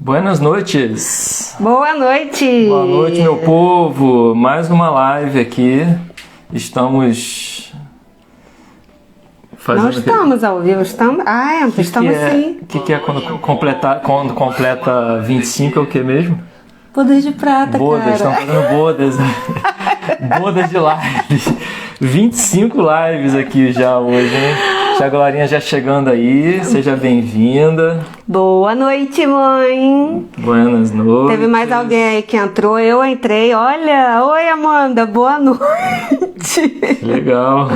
Buenas noites. Boa noite. Boa noite, meu povo. Mais uma live aqui. Estamos fazendo... Não estamos ao vivo, estamos... estamos sim. O que é quando completa 25 é o que mesmo? Bodas de prata, bodas, cara. Estamos fazendo bodas. Bodas de lives. 25 lives aqui já hoje, hein? Tia Glorinha já chegando aí, seja bem-vinda. Boa noite, mãe. Buenas noites. Teve mais alguém aí que entrou, eu entrei. Olha, oi Amanda, boa noite. Legal.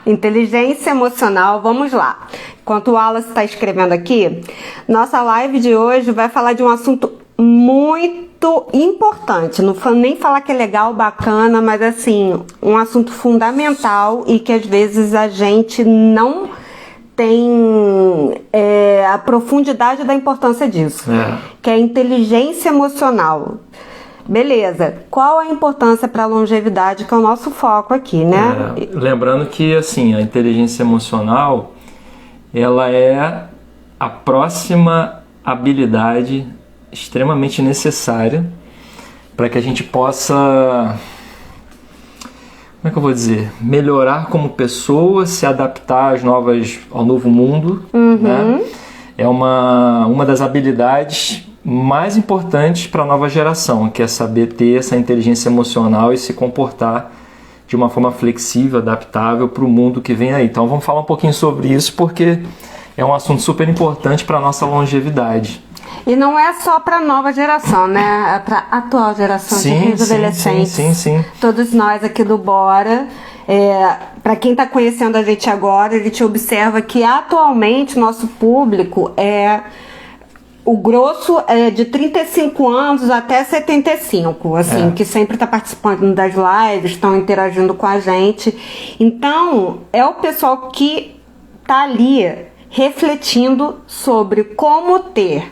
Inteligência emocional, vamos lá. Enquanto o Wallace está escrevendo aqui, nossa live de hoje vai falar de um assunto muito importante. Não vou nem falar que é legal, bacana, mas assim, um assunto fundamental e que às vezes a gente não tem a profundidade da importância disso, que é a inteligência emocional. Beleza, qual a importância para a longevidade, que é o nosso foco aqui, né? Lembrando que assim, a inteligência emocional, ela é a próxima habilidade extremamente necessária para que a gente possa, como é que eu vou dizer, melhorar como pessoa, se adaptar ao novo mundo, né? É uma das habilidades mais importantes para a nova geração, que é saber ter essa inteligência emocional e se comportar de uma forma flexível, adaptável para o mundo que vem aí. Então vamos falar um pouquinho sobre isso, porque é um assunto super importante para a nossa longevidade. E não é só para a nova geração, né? É para a atual geração de adolescentes. Sim. Todos nós aqui do Bora. Para quem está conhecendo a gente agora, a gente observa que atualmente nosso público o grosso é de 35 anos até 75, assim, que sempre está participando das lives, estão interagindo com a gente. Então, é o pessoal que está ali refletindo sobre como ter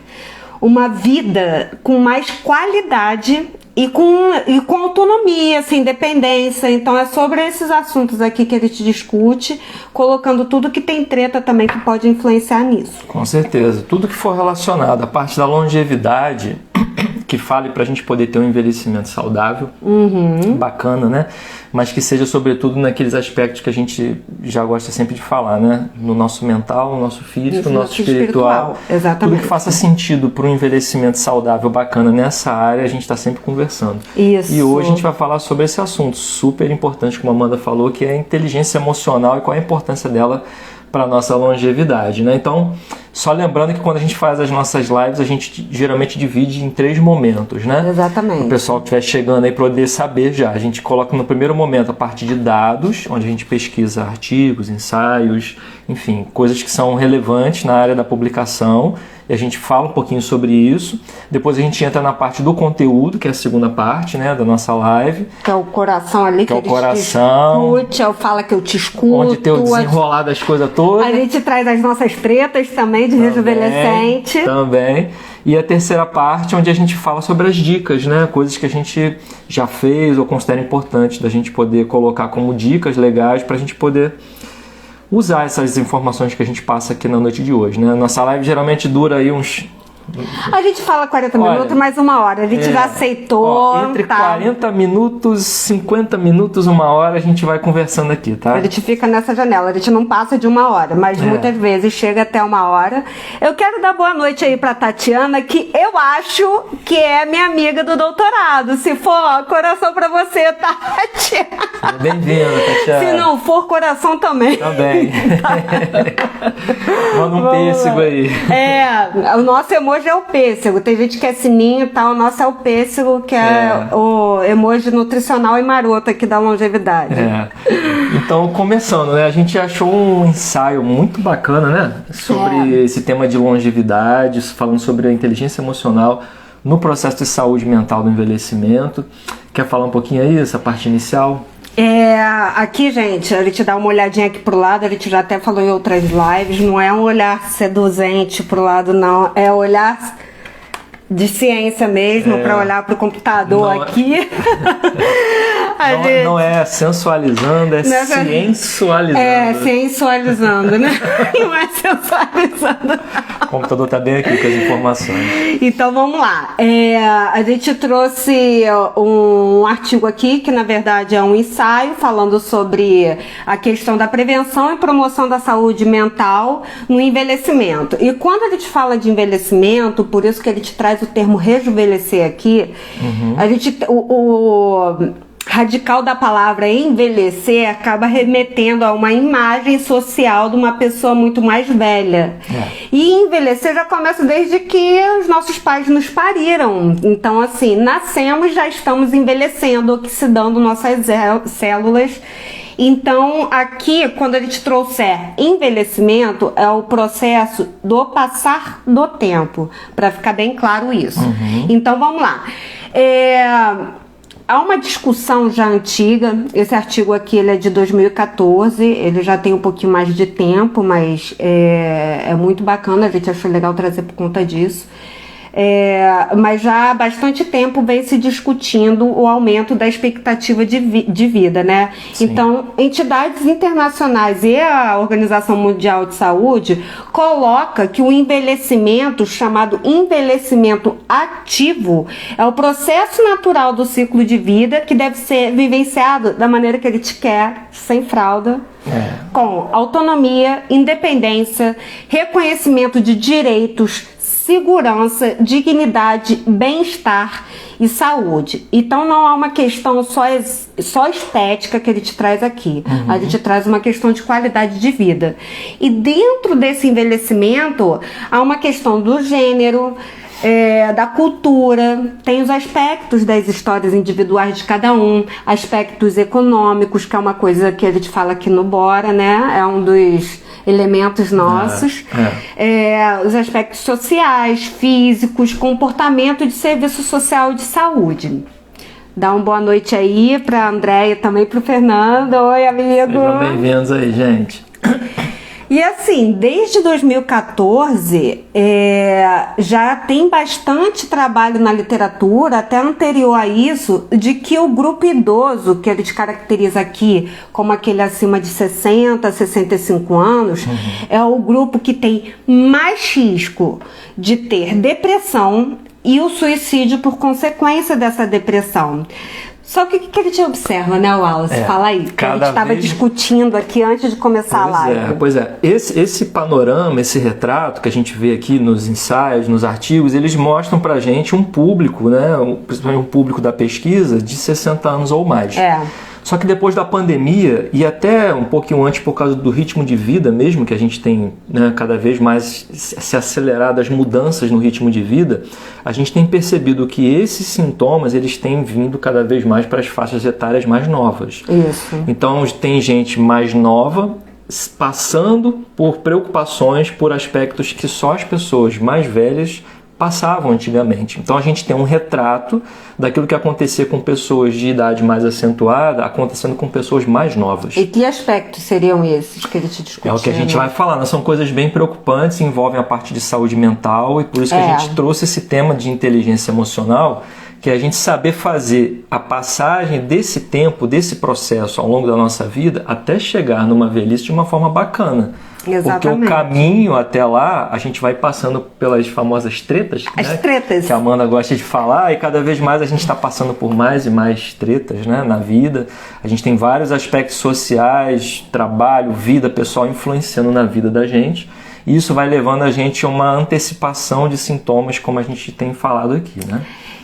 uma vida com mais qualidade e com autonomia, assim, independência. Então é sobre esses assuntos aqui que a gente discute, colocando tudo que tem treta também que pode influenciar nisso. Com certeza, tudo que for relacionado à parte da longevidade, que fale para a gente poder ter um envelhecimento saudável, bacana, né? Mas que seja sobretudo naqueles aspectos que a gente já gosta sempre de falar, né? No nosso mental, no nosso físico, no nosso espiritual. Exatamente. Tudo que faça sentido para um envelhecimento saudável, bacana nessa área, a gente está sempre conversando. Isso. E hoje a gente vai falar sobre esse assunto super importante, como a Amanda falou, que é a inteligência emocional e qual a importância dela para a nossa longevidade, né? Então, só lembrando que quando a gente faz as nossas lives, a gente geralmente divide em 3 momentos, né? Exatamente. O pessoal que estiver chegando aí poder saber já. A gente coloca no primeiro momento a parte de dados, onde a gente pesquisa artigos, ensaios, enfim, coisas que são relevantes na área da publicação, e a gente fala um pouquinho sobre isso. Depois a gente entra na parte do conteúdo, que é a segunda parte, né, da nossa live. Que é o coração ali, que é o coração. Discute, eu falo que eu te escuto. Onde tem o desenrolar das coisas todas. A gente traz as nossas tretas também de rejuvenescente. Também. E a terceira parte, onde a gente fala sobre as dicas, né? Coisas que a gente já fez ou considera importante da gente poder colocar como dicas legais para a gente poder usar essas informações que a gente passa aqui na noite de hoje, né? Nossa live geralmente dura aí uns... A gente fala 40 minutos, mais 1 hora. A gente já aceitou. Entre 40 minutos, 50 minutos, 1 hora, a gente vai conversando aqui, tá? A gente fica nessa janela. A gente não passa de 1 hora, mas muitas vezes chega até 1 hora. Eu quero dar boa noite aí pra Tatiana, que eu acho que é minha amiga do doutorado. Se for, coração pra você, Tati. Bem-vinda, Tatiana. Se não for, coração também. Também. Manda um pêssego aí. O nosso emoji é o pêssego. Tem gente que é sininho e tal. O nosso é o pêssego, que é o emoji nutricional e maroto aqui da longevidade. Então, começando, né? A gente achou um ensaio muito bacana, né? Sobre esse tema de longevidade, falando sobre a inteligência emocional no processo de saúde mental do envelhecimento. Quer falar um pouquinho aí, essa parte inicial? Aqui, gente, a gente dá uma olhadinha aqui pro lado, a gente já até falou em outras lives, não é um olhar seduzente pro lado, não, é olhar de ciência mesmo, para olhar pro computador aqui. Não é sensualizando, é sensualizando. É, sensualizando, né? Não é sensualizando. O computador tá bem aqui com as informações. Então vamos lá. A gente trouxe um artigo aqui que na verdade é um ensaio falando sobre a questão da prevenção e promoção da saúde mental no envelhecimento. E quando a gente fala de envelhecimento, por isso que ele te traz o termo rejuvenescer aqui, a gente o radical da palavra envelhecer acaba remetendo a uma imagem social de uma pessoa muito mais velha. E envelhecer já começa desde que os nossos pais nos pariram. Então, assim, nascemos e já estamos envelhecendo, oxidando nossas células. Então, aqui, quando a gente trouxer envelhecimento, é o processo do passar do tempo, para ficar bem claro isso. Então, vamos lá. Há uma discussão já antiga, esse artigo aqui ele é de 2014, ele já tem um pouquinho mais de tempo, mas é muito bacana, a gente achou legal trazer por conta disso. Mas já há bastante tempo vem se discutindo o aumento da expectativa de vida, né? Sim. Então, entidades internacionais e a Organização Mundial de Saúde coloca que o envelhecimento, chamado envelhecimento ativo, é o processo natural do ciclo de vida que deve ser vivenciado da maneira que ele te quer, sem fralda, com autonomia, independência, reconhecimento de direitos, segurança, dignidade, bem-estar e saúde. Então não há uma questão só estética que ele te traz aqui. A gente traz uma questão de qualidade de vida. E dentro desse envelhecimento há uma questão do gênero, da cultura, tem os aspectos das histórias individuais de cada um, aspectos econômicos, que é uma coisa que a gente fala aqui no Bora, né? É um dos elementos nossos, os aspectos sociais, físicos, comportamento de serviço social e de saúde. Dá uma boa noite aí para a Andréia e também para o Fernando. Oi, amigo! Sejam bem-vindos aí, gente. E assim, desde 2014, já tem bastante trabalho na literatura, até anterior a isso, de que o grupo idoso, que a gente caracteriza aqui como aquele acima de 60, 65 anos, é o grupo que tem mais risco de ter depressão e o suicídio por consequência dessa depressão. Só que o que a gente observa, né, Wallace? Fala aí, que a gente estava discutindo aqui antes de começar a live. Pois é, esse panorama, esse retrato que a gente vê aqui nos ensaios, nos artigos, eles mostram pra gente um público, né, principalmente um público da pesquisa, de 60 anos ou mais. Só que depois da pandemia, e até um pouquinho antes por causa do ritmo de vida mesmo, que a gente tem, né, cada vez mais se acelerado as mudanças no ritmo de vida, a gente tem percebido que esses sintomas eles têm vindo cada vez mais para as faixas etárias mais novas. Isso. Então tem gente mais nova passando por preocupações, por aspectos que só as pessoas mais velhas passavam antigamente. Então a gente tem um retrato daquilo que acontecia com pessoas de idade mais acentuada acontecendo com pessoas mais novas. E que aspectos seriam esses que ele te discutiu? É o que a gente vai falar, né? São coisas bem preocupantes, envolvem a parte de saúde mental e por isso que a gente trouxe esse tema de inteligência emocional, que é a gente saber fazer a passagem desse tempo, desse processo ao longo da nossa vida até chegar numa velhice de uma forma bacana. Exatamente. Porque o caminho até lá, a gente vai passando pelas famosas tretas, as né? tretas, que a Amanda gosta de falar, e cada vez mais a gente está passando por mais e mais tretas, né, na vida. A gente tem vários aspectos sociais, trabalho, vida pessoal influenciando na vida da gente. E isso vai levando a gente a uma antecipação de sintomas, como a gente tem falado aqui, né?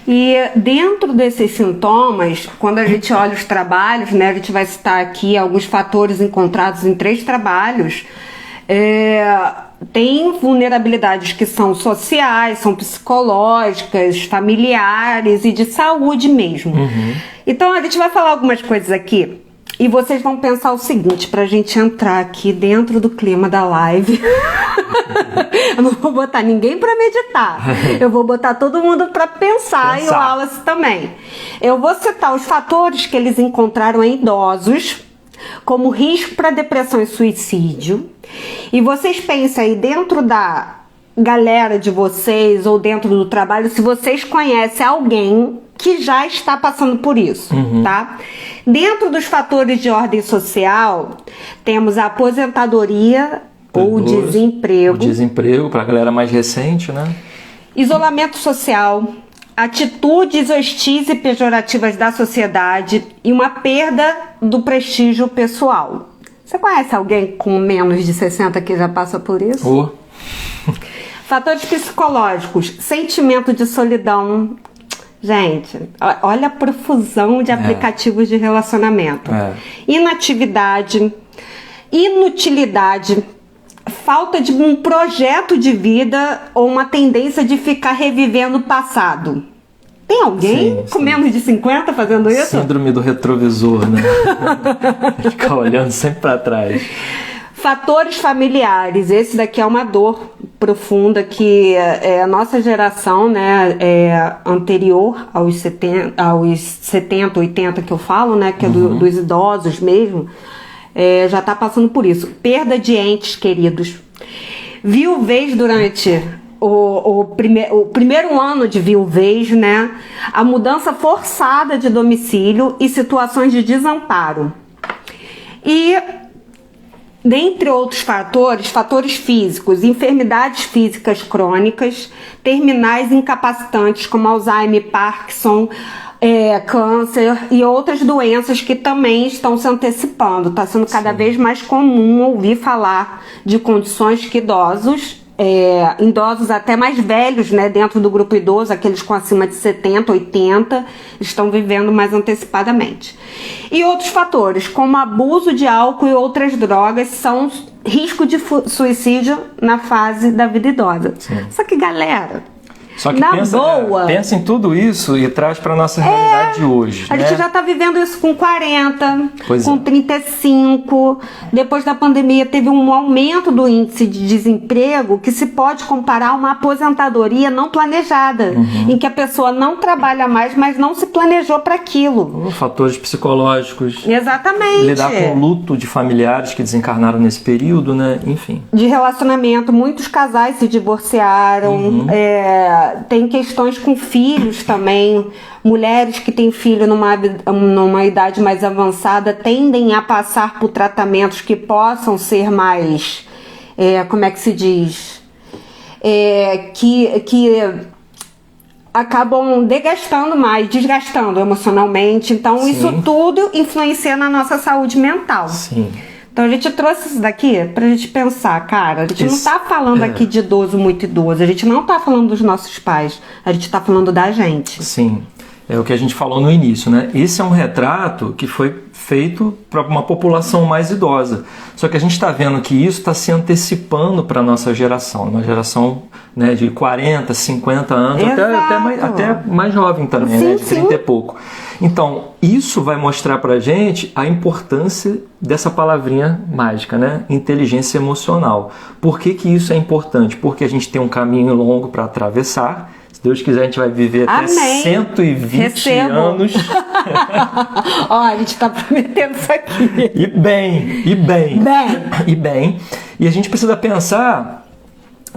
E dentro desses sintomas, quando a gente olha os trabalhos, né, a gente vai citar aqui alguns fatores encontrados em 3 trabalhos. Tem vulnerabilidades que são sociais, são psicológicas, familiares e de saúde mesmo. Então a gente vai falar algumas coisas aqui e vocês vão pensar o seguinte, pra gente entrar aqui dentro do clima da live. Eu não vou botar ninguém pra meditar, eu vou botar todo mundo pra pensar. E o Wallace também. Eu vou citar os fatores que eles encontraram em idosos como risco para depressão e suicídio. E vocês pensam aí dentro da galera de vocês ou dentro do trabalho, se vocês conhecem alguém que já está passando por isso, tá? Dentro dos fatores de ordem social, temos a aposentadoria ou desemprego. O desemprego, para a galera mais recente, né? Isolamento social, atitudes hostis e pejorativas da sociedade e uma perda do prestígio pessoal. Você conhece alguém com menos de 60 que já passa por isso? Fatores psicológicos, sentimento de solidão. Gente, olha a profusão de aplicativos de relacionamento. Inatividade, inutilidade, falta de um projeto de vida ou uma tendência de ficar revivendo o passado. Tem alguém com menos de 50 fazendo isso? Síndrome do retrovisor, né? Ficar olhando sempre para trás. Fatores familiares. Esse daqui é uma dor profunda que a nossa geração, né, anterior aos 70, 80 que eu falo, né, que é dos idosos mesmo, já está passando por isso. Perda de entes queridos. Viuvez durante o primeiro ano de viuvez, né? A mudança forçada de domicílio e situações de desamparo. E, dentre outros fatores físicos, enfermidades físicas crônicas, terminais incapacitantes como Alzheimer, Parkinson, câncer e outras doenças que também estão se antecipando. Está sendo cada vez mais comum ouvir falar de condições que idosos até mais velhos, né, dentro do grupo idoso, aqueles com acima de 70, 80, estão vivendo mais antecipadamente. E outros fatores, como abuso de álcool e outras drogas, são risco de suicídio na fase da vida idosa. Só que, galera, pensa em tudo isso e traz para nossa realidade de hoje. A gente já está vivendo isso com 40, 35. Depois da pandemia teve um aumento do índice de desemprego que se pode comparar a uma aposentadoria não planejada, em que a pessoa não trabalha mais, mas não se planejou para aquilo. Fatores psicológicos. Exatamente. Lidar com o luto de familiares que desencarnaram nesse período, né? Enfim. De relacionamento, muitos casais se divorciaram. Tem questões com filhos também. Mulheres que têm filho numa idade mais avançada tendem a passar por tratamentos que possam ser mais, como é que se diz? Que acabam desgastando emocionalmente. Então, isso tudo influencia na nossa saúde mental. Sim. Então a gente trouxe isso daqui pra gente pensar, cara, a gente não tá falando aqui de idoso, muito idoso, a gente não tá falando dos nossos pais, a gente tá falando da gente. Sim, é o que a gente falou no início, né? Esse é um retrato que foi feito para uma população mais idosa. Só que a gente está vendo que isso está se antecipando para a nossa geração, uma geração, né, de 40, 50 anos, até mais jovem também, né, de 30 e pouco. Então, isso vai mostrar para a gente a importância dessa palavrinha mágica, né? Inteligência emocional. Por que isso é importante? Porque a gente tem um caminho longo para atravessar. Se Deus quiser, a gente vai viver até 120 anos. Ó, a gente está prometendo isso aqui. E bem. E a gente precisa pensar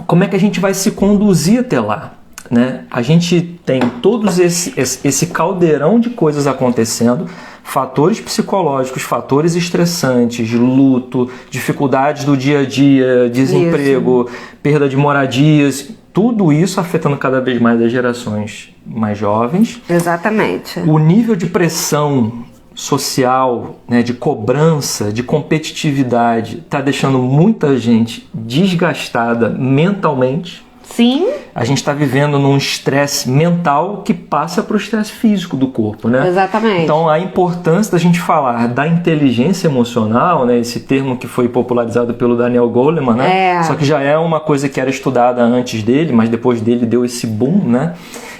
como é que a gente vai se conduzir até lá. Né? A gente tem todos esse caldeirão de coisas acontecendo, fatores psicológicos, fatores estressantes, luto, dificuldades do dia a dia, desemprego, perda de moradias, tudo isso afetando cada vez mais as gerações mais jovens. Exatamente. O nível de pressão social, né, de cobrança, de competitividade, está deixando muita gente desgastada mentalmente. Sim. A gente está vivendo num estresse mental que passa para o estresse físico do corpo, né? Exatamente. Então, a importância da gente falar da inteligência emocional, né? Esse termo que foi popularizado pelo Daniel Goleman, né? Só que já é uma coisa que era estudada antes dele, mas depois dele deu esse boom, né?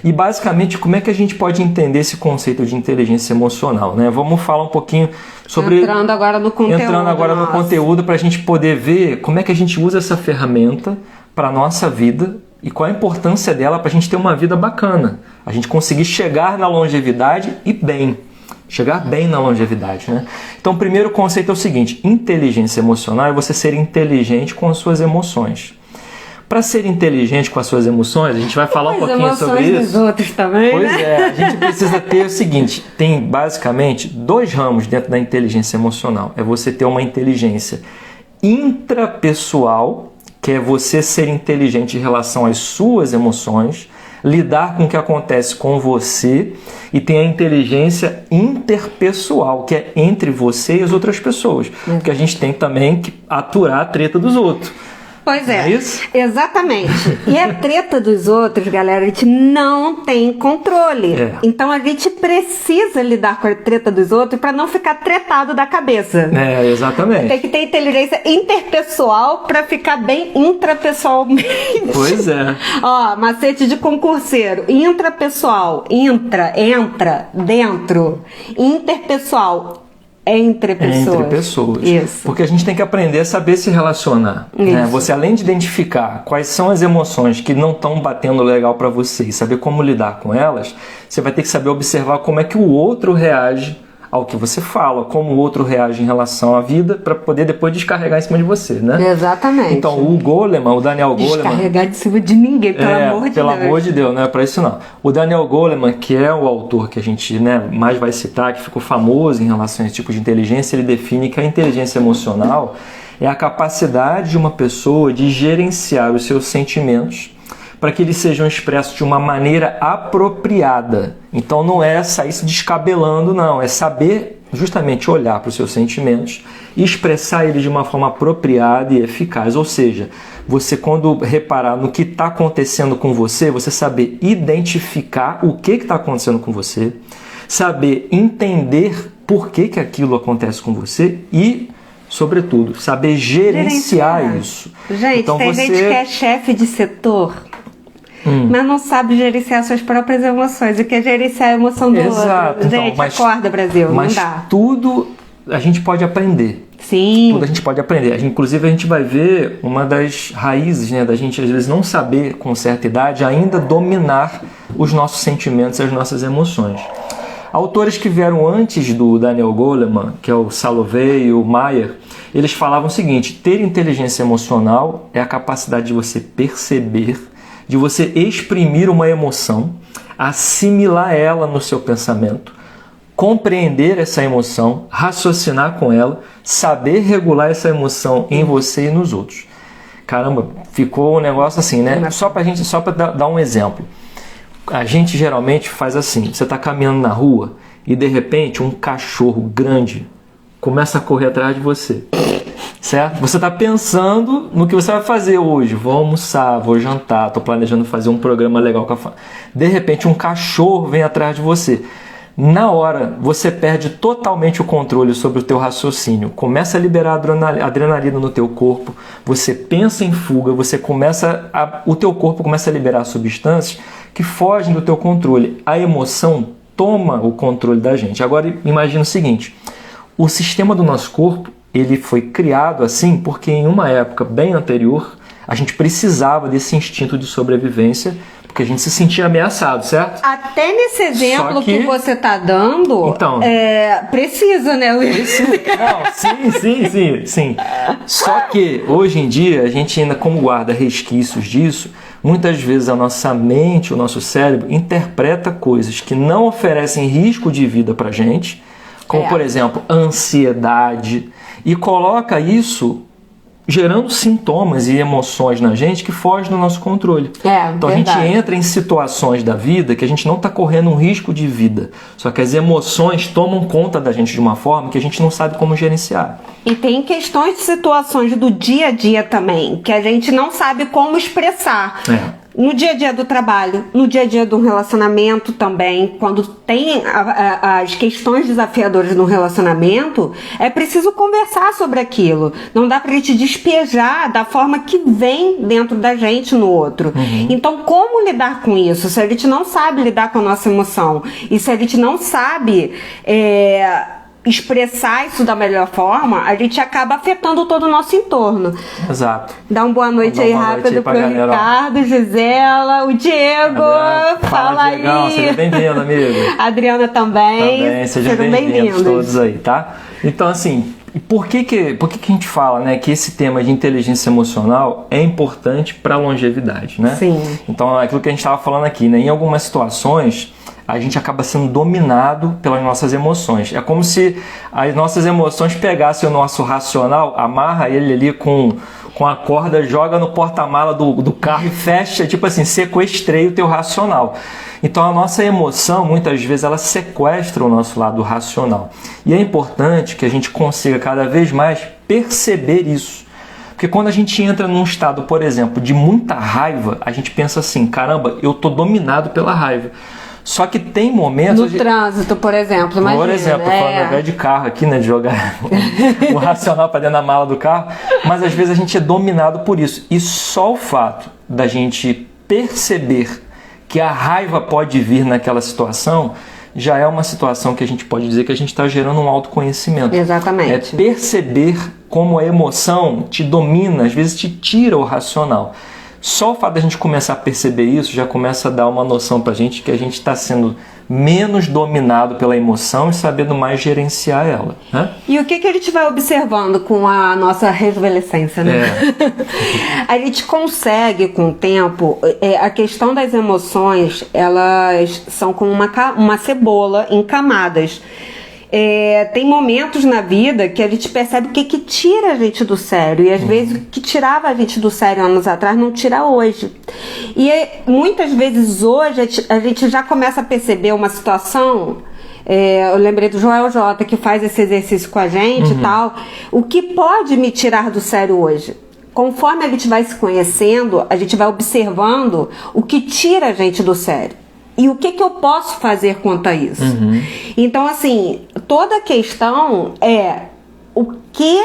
E, basicamente, como é que a gente pode entender esse conceito de inteligência emocional, né? Vamos falar um pouquinho sobre... Entrando agora no conteúdo para a gente poder ver como é que a gente usa essa ferramenta para a nossa vida e qual a importância dela para a gente ter uma vida bacana. A gente conseguir chegar na longevidade e bem. Chegar bem na longevidade, né? Então, o primeiro conceito é o seguinte: inteligência emocional é você ser inteligente com as suas emoções. Para ser inteligente com as suas emoções, a gente vai falar um pouquinho sobre isso. Dos outros também, pois né? A gente precisa ter o seguinte: tem basicamente 2 ramos dentro da inteligência emocional. É você ter uma inteligência intrapessoal, que é você ser inteligente em relação às suas emoções, lidar com o que acontece com você, e tem a inteligência interpessoal, que é entre você e as outras pessoas. Porque a gente tem também que aturar a treta dos outros. Pois é, Não é isso? Exatamente. E a treta dos outros, galera, a gente não tem controle. Então a gente precisa lidar com a treta dos outros para não ficar tretado da cabeça. Exatamente. Tem que ter inteligência interpessoal para ficar bem intrapessoalmente. Pois é. Ó, macete de concurseiro. Intrapessoal, entra, dentro. Interpessoal, entre pessoas. Entre pessoas. Isso. Porque a gente tem que aprender a saber se relacionar. Né? Você, além de identificar quais são as emoções que não estão batendo legal para você e saber como lidar com elas, você vai ter que saber observar como é que o outro reage ao que você fala, como o outro reage em relação à vida, para poder depois descarregar em cima de você, né? Exatamente. Então, o Daniel Goleman... Descarregar de cima de ninguém, pelo amor de Deus, não é para isso não. O Daniel Goleman, que é o autor que a gente mais vai citar, que ficou famoso em relação a esse tipo de inteligência, ele define que a inteligência emocional é a capacidade de uma pessoa de gerenciar os seus sentimentos para que eles sejam expressos de uma maneira apropriada. Então não é sair se descabelando, não. É saber justamente olhar para os seus sentimentos e expressar eles de uma forma apropriada e eficaz. Ou seja, você, quando reparar no que está acontecendo com você, você saber identificar o que está acontecendo com você, saber entender por que aquilo acontece com você e, sobretudo, saber gerenciar isso. Gente, então, tem gente que é chefe de setor, mas não sabe gerenciar suas próprias emoções e quer gerenciar a emoção do outro. Gente, então, acorda, Brasil, não dá. Tudo a gente pode aprender. Sim. Tudo a gente pode aprender. Inclusive, a gente vai ver uma das raízes, né, da gente, às vezes, não saber, com certa idade, ainda dominar os nossos sentimentos e as nossas emoções. Autores que vieram antes do Daniel Goleman, que é o Salovey e o Mayer, eles falavam o seguinte: ter inteligência emocional é a capacidade de você perceber, de você exprimir uma emoção, assimilar ela no seu pensamento, compreender essa emoção, raciocinar com ela, saber regular essa emoção em você e nos outros. Caramba, ficou um negócio assim, né? Só para dar um exemplo. A gente geralmente faz assim: você está caminhando na rua e de repente um cachorro grande começa a correr atrás de você. Certo? Você está pensando no que você vai fazer hoje. Vou almoçar, vou jantar, estou planejando fazer um programa legal com a família. De repente um cachorro vem atrás de você. Na hora, você perde totalmente o controle sobre o teu raciocínio. Começa a liberar adrenalina no teu corpo. Você pensa em fuga, o teu corpo começa a liberar substâncias que fogem do teu controle. A emoção toma o controle da gente. Agora, imagina o seguinte: o sistema do nosso corpo, ele foi criado assim porque em uma época bem anterior a gente precisava desse instinto de sobrevivência, porque a gente se sentia ameaçado, certo? Até nesse exemplo que você está dando, então, precisa, né? Não, sim. Só que hoje em dia a gente ainda, como guarda resquícios disso, muitas vezes a nossa mente, o nosso cérebro interpreta coisas que não oferecem risco de vida pra gente, como por exemplo, ansiedade, e coloca isso gerando sintomas e emoções na gente que fogem do nosso controle. Então a gente entra em situações da vida que a gente não está correndo um risco de vida, só que as emoções tomam conta da gente de uma forma que a gente não sabe como gerenciar. E tem questões de situações do dia a dia também, que a gente não sabe como expressar. No dia a dia do trabalho, no dia a dia do relacionamento também, quando tem as questões desafiadoras no relacionamento, é preciso conversar sobre aquilo. Não dá pra gente despejar da forma que vem dentro da gente no outro. Então, como lidar com isso? Se a gente não sabe lidar com a nossa emoção e se a gente não sabe expressar isso da melhor forma, a gente acaba afetando todo o nosso entorno. Exato. Dá uma boa noite aí rápido pro Ricardo, Gisela, o Diego. Fala Diegão, aí. Seja bem-vindo, amigo. Adriana também. Sejam bem-vindos todos aí, tá? Então, assim, por que a gente fala, né, que esse tema de inteligência emocional é importante para a longevidade, né? Sim. Então, é aquilo que a gente estava falando aqui, né? Em algumas situações, a gente acaba sendo dominado pelas nossas emoções. É como se as nossas emoções pegassem o nosso racional, amarra ele ali com a corda, joga no porta-mala do carro e fecha, tipo assim, sequestrei o teu racional. Então a nossa emoção, muitas vezes, ela sequestra o nosso lado racional. E é importante que a gente consiga cada vez mais perceber isso. Porque quando a gente entra num estado, por exemplo, de muita raiva, a gente pensa assim, caramba, eu tô dominado pela raiva. Só que tem momentos... No trânsito, por exemplo, imagina. Por exemplo, falando agora de carro aqui, né, de jogar o racional para dentro da mala do carro, mas às vezes a gente é dominado por isso. E só o fato da gente perceber que a raiva pode vir naquela situação, já é uma situação que a gente pode dizer que a gente está gerando um autoconhecimento. Exatamente. É perceber como a emoção te domina, às vezes te tira o racional. Só o fato da gente começar a perceber isso já começa a dar uma noção pra gente que a gente está sendo menos dominado pela emoção e sabendo mais gerenciar ela, né? E o que a gente vai observando com a nossa rejuvenescência, né? A gente consegue, com o tempo, a questão das emoções, elas são como uma cebola em camadas. Tem momentos na vida que a gente percebe o que tira a gente do sério. E às vezes o que tirava a gente do sério anos atrás não tira hoje. E muitas vezes hoje a gente já começa a perceber uma situação. Eu lembrei do Joel J, que faz esse exercício com a gente e tal. O que pode me tirar do sério hoje? Conforme a gente vai se conhecendo, a gente vai observando o que tira a gente do sério. E o que eu posso fazer quanto a isso? Então, assim, toda a questão é o que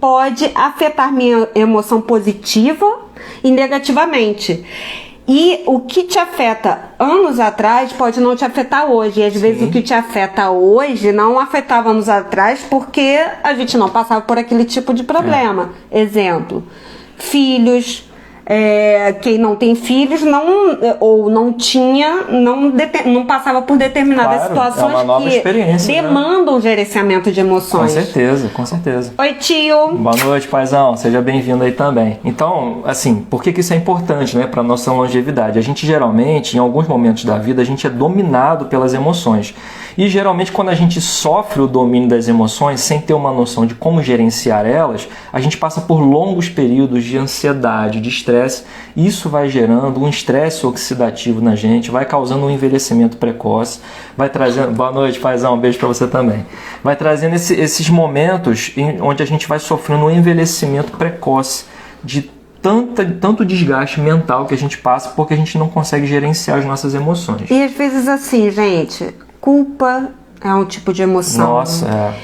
pode afetar minha emoção positiva e negativamente. E o que te afeta anos atrás pode não te afetar hoje. E às vezes o que te afeta hoje não afetava anos atrás porque a gente não passava por aquele tipo de problema. Exemplo, filhos. Quem não tem filhos não passava por determinadas situações é uma nova experiência, demandam gerenciamento de emoções. Com certeza. Oi, tio. Boa noite, paizão. Seja bem-vindo aí também. Então, assim, por que isso é importante, né, para nossa longevidade? A gente geralmente, em alguns momentos da vida, a gente é dominado pelas emoções. E geralmente quando a gente sofre o domínio das emoções sem ter uma noção de como gerenciar elas, a gente passa por longos períodos de ansiedade, de estresse. Isso vai gerando um estresse oxidativo na gente, vai causando um envelhecimento precoce, vai trazendo... Boa noite, paizão, um beijo para você também. Vai trazendo esses momentos onde a gente vai sofrendo um envelhecimento precoce de tanto desgaste mental que a gente passa porque a gente não consegue gerenciar as nossas emoções. E às vezes assim, gente, culpa é um tipo de emoção. Nossa,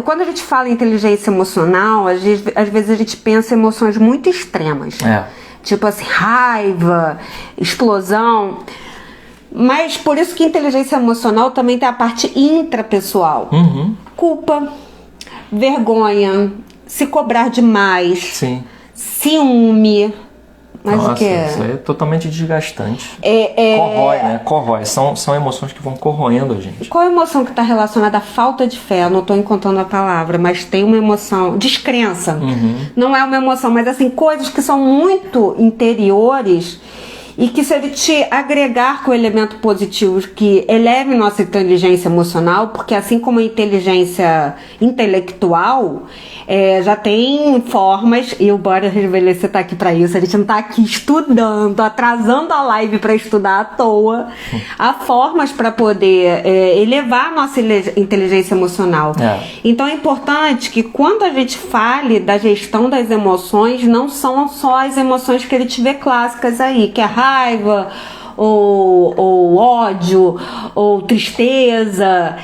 Quando a gente fala em inteligência emocional, às vezes a gente pensa em emoções muito extremas. Tipo assim, raiva, explosão. Mas por isso que inteligência emocional também tem a parte intrapessoal. Culpa, vergonha, se cobrar demais, ciúme. Mas nossa, o que é? Isso aí é totalmente desgastante. Corrói, né? Corrói. São emoções que vão corroendo a gente. Qual emoção que está relacionada à falta de fé? Eu não estou encontrando a palavra, mas tem uma emoção. Descrença. Não é uma emoção, mas assim, coisas que são muito interiores e que se a gente agregar com o elemento positivo que eleve nossa inteligência emocional, porque assim como a inteligência intelectual, já tem formas, e o Bora Rejuvenescer tá aqui para isso, a gente não tá aqui estudando, atrasando a live para estudar à toa, há formas para poder elevar a nossa inteligência emocional. Então é importante que quando a gente fale da gestão das emoções, não são só as emoções que a gente vê clássicas aí, que é raiva, ou ódio, ou tristeza.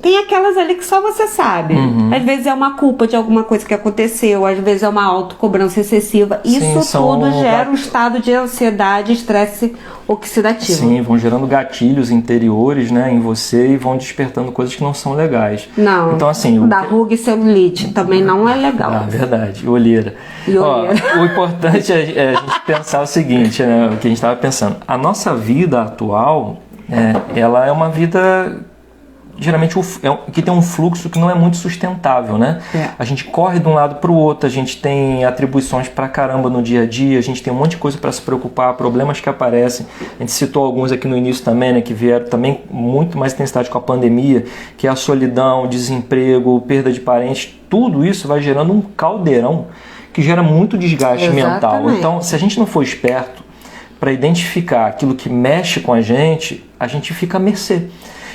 Tem aquelas ali que só você sabe. Às vezes é uma culpa de alguma coisa que aconteceu, às vezes é uma autocobrança excessiva. Isso tudo gera um estado de ansiedade e estresse oxidativo. Sim, vão gerando gatilhos interiores, né, em você e vão despertando coisas que não são legais. Não, então, assim, da ruga e celulite também não é legal. Verdade, olheira. O importante é a gente pensar o seguinte, né, o que a gente estava pensando. A nossa vida atual, ela é uma vida geralmente que tem um fluxo que não é muito sustentável, né? A gente corre de um lado para o outro, a gente tem atribuições pra caramba no dia a dia, a gente tem um monte de coisa para se preocupar, problemas que aparecem. A gente citou alguns aqui no início também, né, que vieram também muito mais intensidade com a pandemia, que é a solidão, o desemprego, perda de parentes, tudo isso vai gerando um caldeirão que gera muito desgaste mental. Então, se a gente não for esperto para identificar aquilo que mexe com a gente fica à mercê.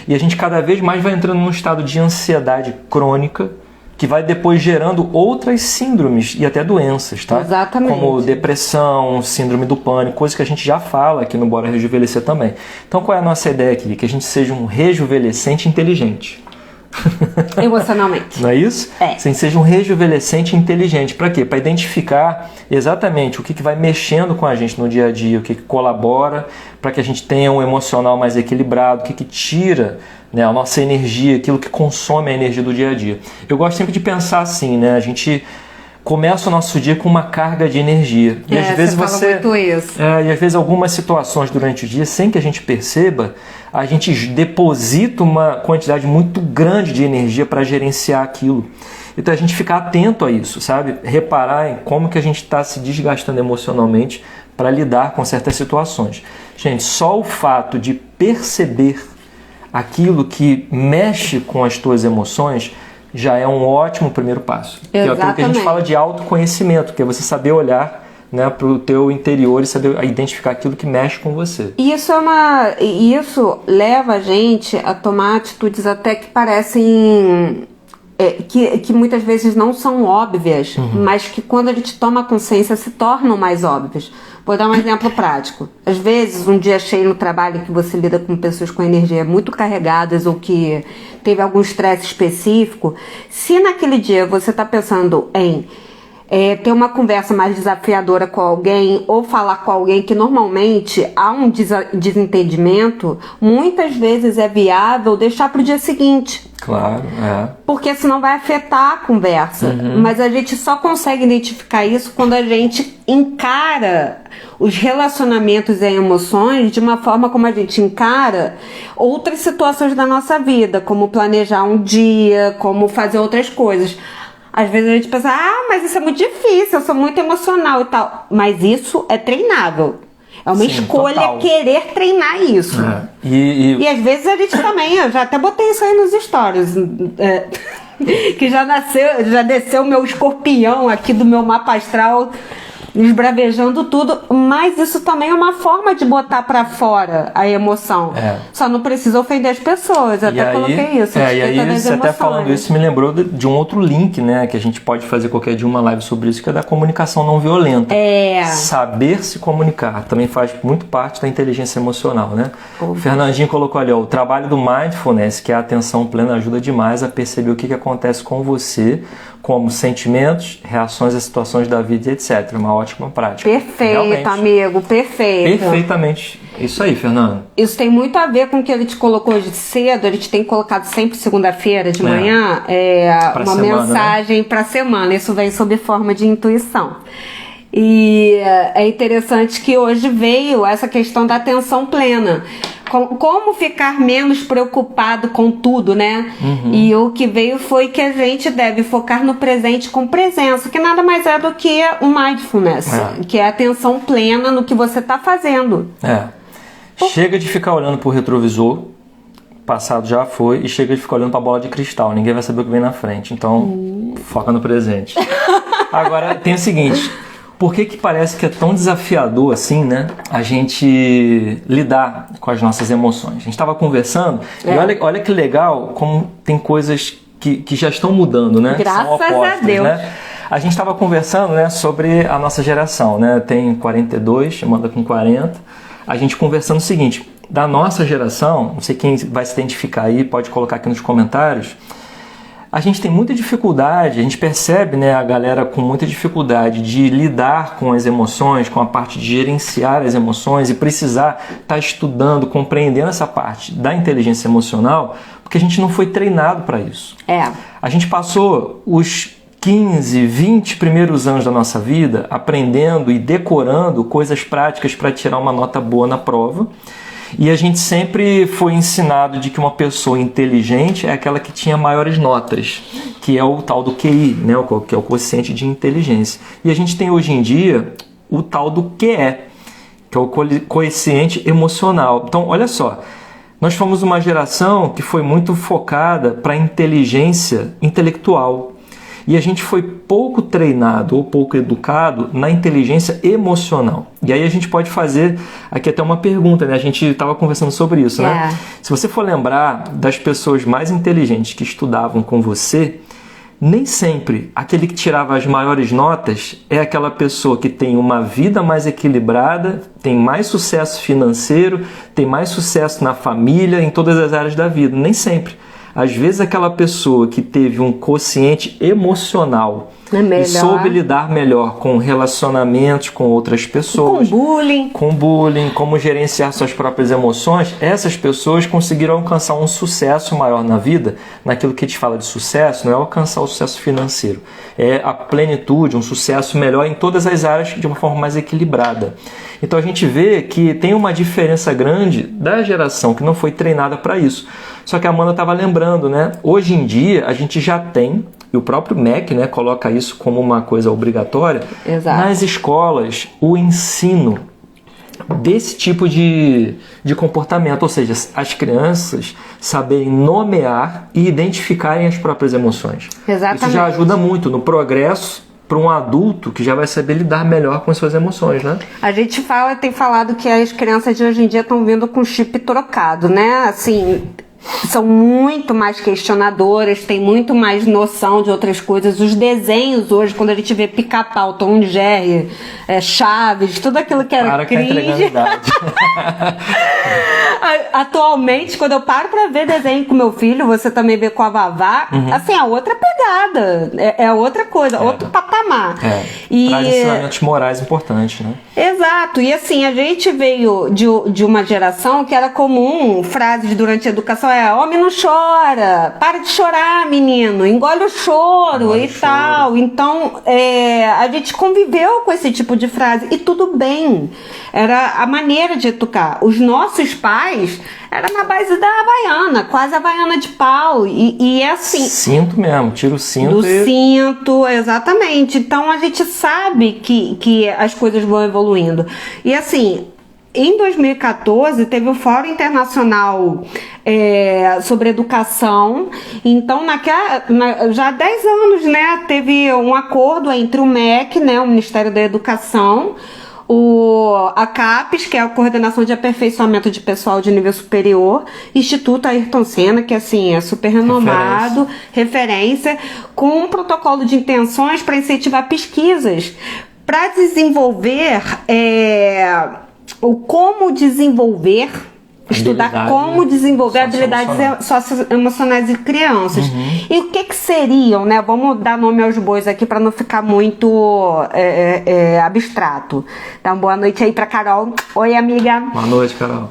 E a gente cada vez mais vai entrando num estado de ansiedade crônica, que vai depois gerando outras síndromes e até doenças, tá? Exatamente. Como depressão, síndrome do pânico, coisa que a gente já fala aqui no Bora Rejuvenescer também. Então qual é a nossa ideia aqui? Que a gente seja um rejuvenescente inteligente. Emocionalmente. Não é isso? É. Você seja um rejuvenescente inteligente. Para quê? Para identificar exatamente o que vai mexendo com a gente no dia a dia, o que colabora para que a gente tenha um emocional mais equilibrado, o que tira, né, a nossa energia, aquilo que consome a energia do dia a dia. Eu gosto sempre de pensar assim, né? A gente começa o nosso dia com uma carga de energia. E às vezes você fala muito isso. E às vezes algumas situações durante o dia, sem que a gente perceba, a gente deposita uma quantidade muito grande de energia para gerenciar aquilo. Então a gente ficar atento a isso, sabe? Reparar em como que a gente está se desgastando emocionalmente para lidar com certas situações. Gente, só o fato de perceber aquilo que mexe com as tuas emoções já é um ótimo primeiro passo. Que é aquilo que a gente fala de autoconhecimento, que é você saber olhar, né, para o teu interior e saber identificar aquilo que mexe com você. Isso leva a gente a tomar atitudes até que parecem que muitas vezes não são óbvias, mas que quando a gente toma consciência se tornam mais óbvias. Vou dar um exemplo prático. Às vezes, um dia cheio no trabalho que você lida com pessoas com energia muito carregadas ou que teve algum estresse específico, se naquele dia você está pensando em ter uma conversa mais desafiadora com alguém ou falar com alguém que normalmente há um desentendimento, muitas vezes é viável deixar para o dia seguinte. Claro, Porque senão vai afetar a conversa. Mas a gente só consegue identificar isso quando a gente encara os relacionamentos e emoções de uma forma como a gente encara outras situações da nossa vida, como planejar um dia, como fazer outras coisas. Às vezes a gente pensa, mas isso é muito difícil, eu sou muito emocional e tal. Mas isso é treinável. É uma escolha total. Querer treinar isso. E às vezes a gente também, eu já até botei isso aí nos stories, que já desceu o meu escorpião aqui do meu mapa astral, esbravejando tudo, mas isso também é uma forma de botar pra fora a emoção. Só não precisa ofender as pessoas. Eu até coloquei isso. E aí, você até falando isso, me lembrou de um outro link, né? Que a gente pode fazer qualquer dia uma live sobre isso, que é da comunicação não violenta. Saber se comunicar também faz muito parte da inteligência emocional, né? O Fernandinho colocou ali, o trabalho do mindfulness, que é a atenção plena, ajuda demais a perceber o que acontece com você, como sentimentos, reações às situações da vida, etc. Uma ótima prática. Perfeito, realmente. Amigo, perfeito. Perfeitamente. Isso aí, Fernando. Isso tem muito a ver com o que a gente colocou hoje cedo. A gente tem colocado sempre segunda-feira de manhã uma mensagem, né, para a semana. Isso vem sob forma de intuição. E é interessante que hoje veio essa questão da atenção plena. Como ficar menos preocupado com tudo, né? E o que veio foi que a gente deve focar no presente com presença, que nada mais é do que o mindfulness, que é a atenção plena no que você está fazendo. Chega de ficar olhando pro retrovisor, passado já foi, e chega de ficar olhando pra bola de cristal, ninguém vai saber o que vem na frente, então foca no presente. Agora tem o seguinte, por que parece que é tão desafiador assim, né, a gente lidar com as nossas emoções? A gente estava conversando e olha que legal como tem coisas que já estão mudando, né? Graças São opostas, a Deus. Né? A gente estava conversando, né, sobre a nossa geração, né? Tem 42, Amanda com 40. A gente conversando o seguinte, da nossa geração, não sei quem vai se identificar aí, pode colocar aqui nos comentários, a gente tem muita dificuldade, a gente percebe, né, a galera com muita dificuldade de lidar com as emoções, com a parte de gerenciar as emoções e precisar estar estudando, compreendendo essa parte da inteligência emocional, porque a gente não foi treinado para isso. A gente passou os 15, 20 primeiros anos da nossa vida aprendendo e decorando coisas práticas para tirar uma nota boa na prova. E a gente sempre foi ensinado de que uma pessoa inteligente é aquela que tinha maiores notas, que é o tal do QI, né? Que é o quociente de inteligência. E a gente tem hoje em dia o tal do QE, que é o quociente emocional. Então, olha só, nós fomos uma geração que foi muito focada para a inteligência intelectual. E a gente foi pouco treinado ou pouco educado na inteligência emocional. E aí a gente pode fazer aqui até uma pergunta, né? A gente estava conversando sobre isso, né? Se você for lembrar das pessoas mais inteligentes que estudavam com você, nem sempre aquele que tirava as maiores notas é aquela pessoa que tem uma vida mais equilibrada, tem mais sucesso financeiro, tem mais sucesso na família, em todas as áreas da vida. Nem sempre. Às vezes aquela pessoa que teve um quociente emocional e soube lidar melhor com relacionamentos com outras pessoas, com bullying, como gerenciar suas próprias emoções, essas pessoas conseguiram alcançar um sucesso maior na vida. Naquilo que a gente fala de sucesso, não é alcançar o sucesso financeiro, é a plenitude, um sucesso melhor em todas as áreas de uma forma mais equilibrada. Então a gente vê que tem uma diferença grande da geração que não foi treinada para isso. Só que a Amanda estava lembrando, né? Hoje em dia a gente já tem, e o próprio MEC, né, coloca isso como uma coisa obrigatória, nas escolas, o ensino desse tipo de comportamento, ou seja, as crianças saberem nomear e identificarem as próprias emoções. Exatamente. Isso já ajuda muito no progresso para um adulto que já vai saber lidar melhor com as suas emoções, né? A gente tem falado que as crianças de hoje em dia estão vindo com chip trocado, né? Assim, são muito mais questionadoras, têm muito mais noção de outras coisas. Os desenhos hoje, quando a gente vê Pica-Pau, Tom e Jerry, Chaves, tudo aquilo que era cringe. Atualmente, quando eu paro pra ver desenho com meu filho, você também vê com a Vavá, assim, é outra pegada, é outra coisa, outro patamar. Traz ensinamentos morais importantes, né? Exato, e assim, a gente veio de uma geração que era comum, frases durante a educação, homem não chora, para de chorar, menino, engole o choro e tal. Então, a gente conviveu com esse tipo de frase e tudo bem, era a maneira de educar. Os nossos pais era na base da Havaiana, quase Havaiana de pau, e é assim. Cinto mesmo, tira o cinto. Cinto, exatamente. Então a gente sabe que as coisas vão evoluindo. E assim, em 2014 teve o Fórum Internacional sobre Educação. Então já há 10 anos, né, teve um acordo entre o MEC, né, o Ministério da Educação, a CAPES, que é a Coordenação de Aperfeiçoamento de Pessoal de Nível Superior, Instituto Ayrton Senna, que assim é super renomado, referência, com um protocolo de intenções para incentivar pesquisas, para desenvolver estudar como desenvolver habilidades socioemocionais em crianças. E o que seriam, né? Vamos dar nome aos bois aqui para não ficar muito abstrato. Então, boa noite aí para Carol. Oi, amiga. Boa noite, Carol.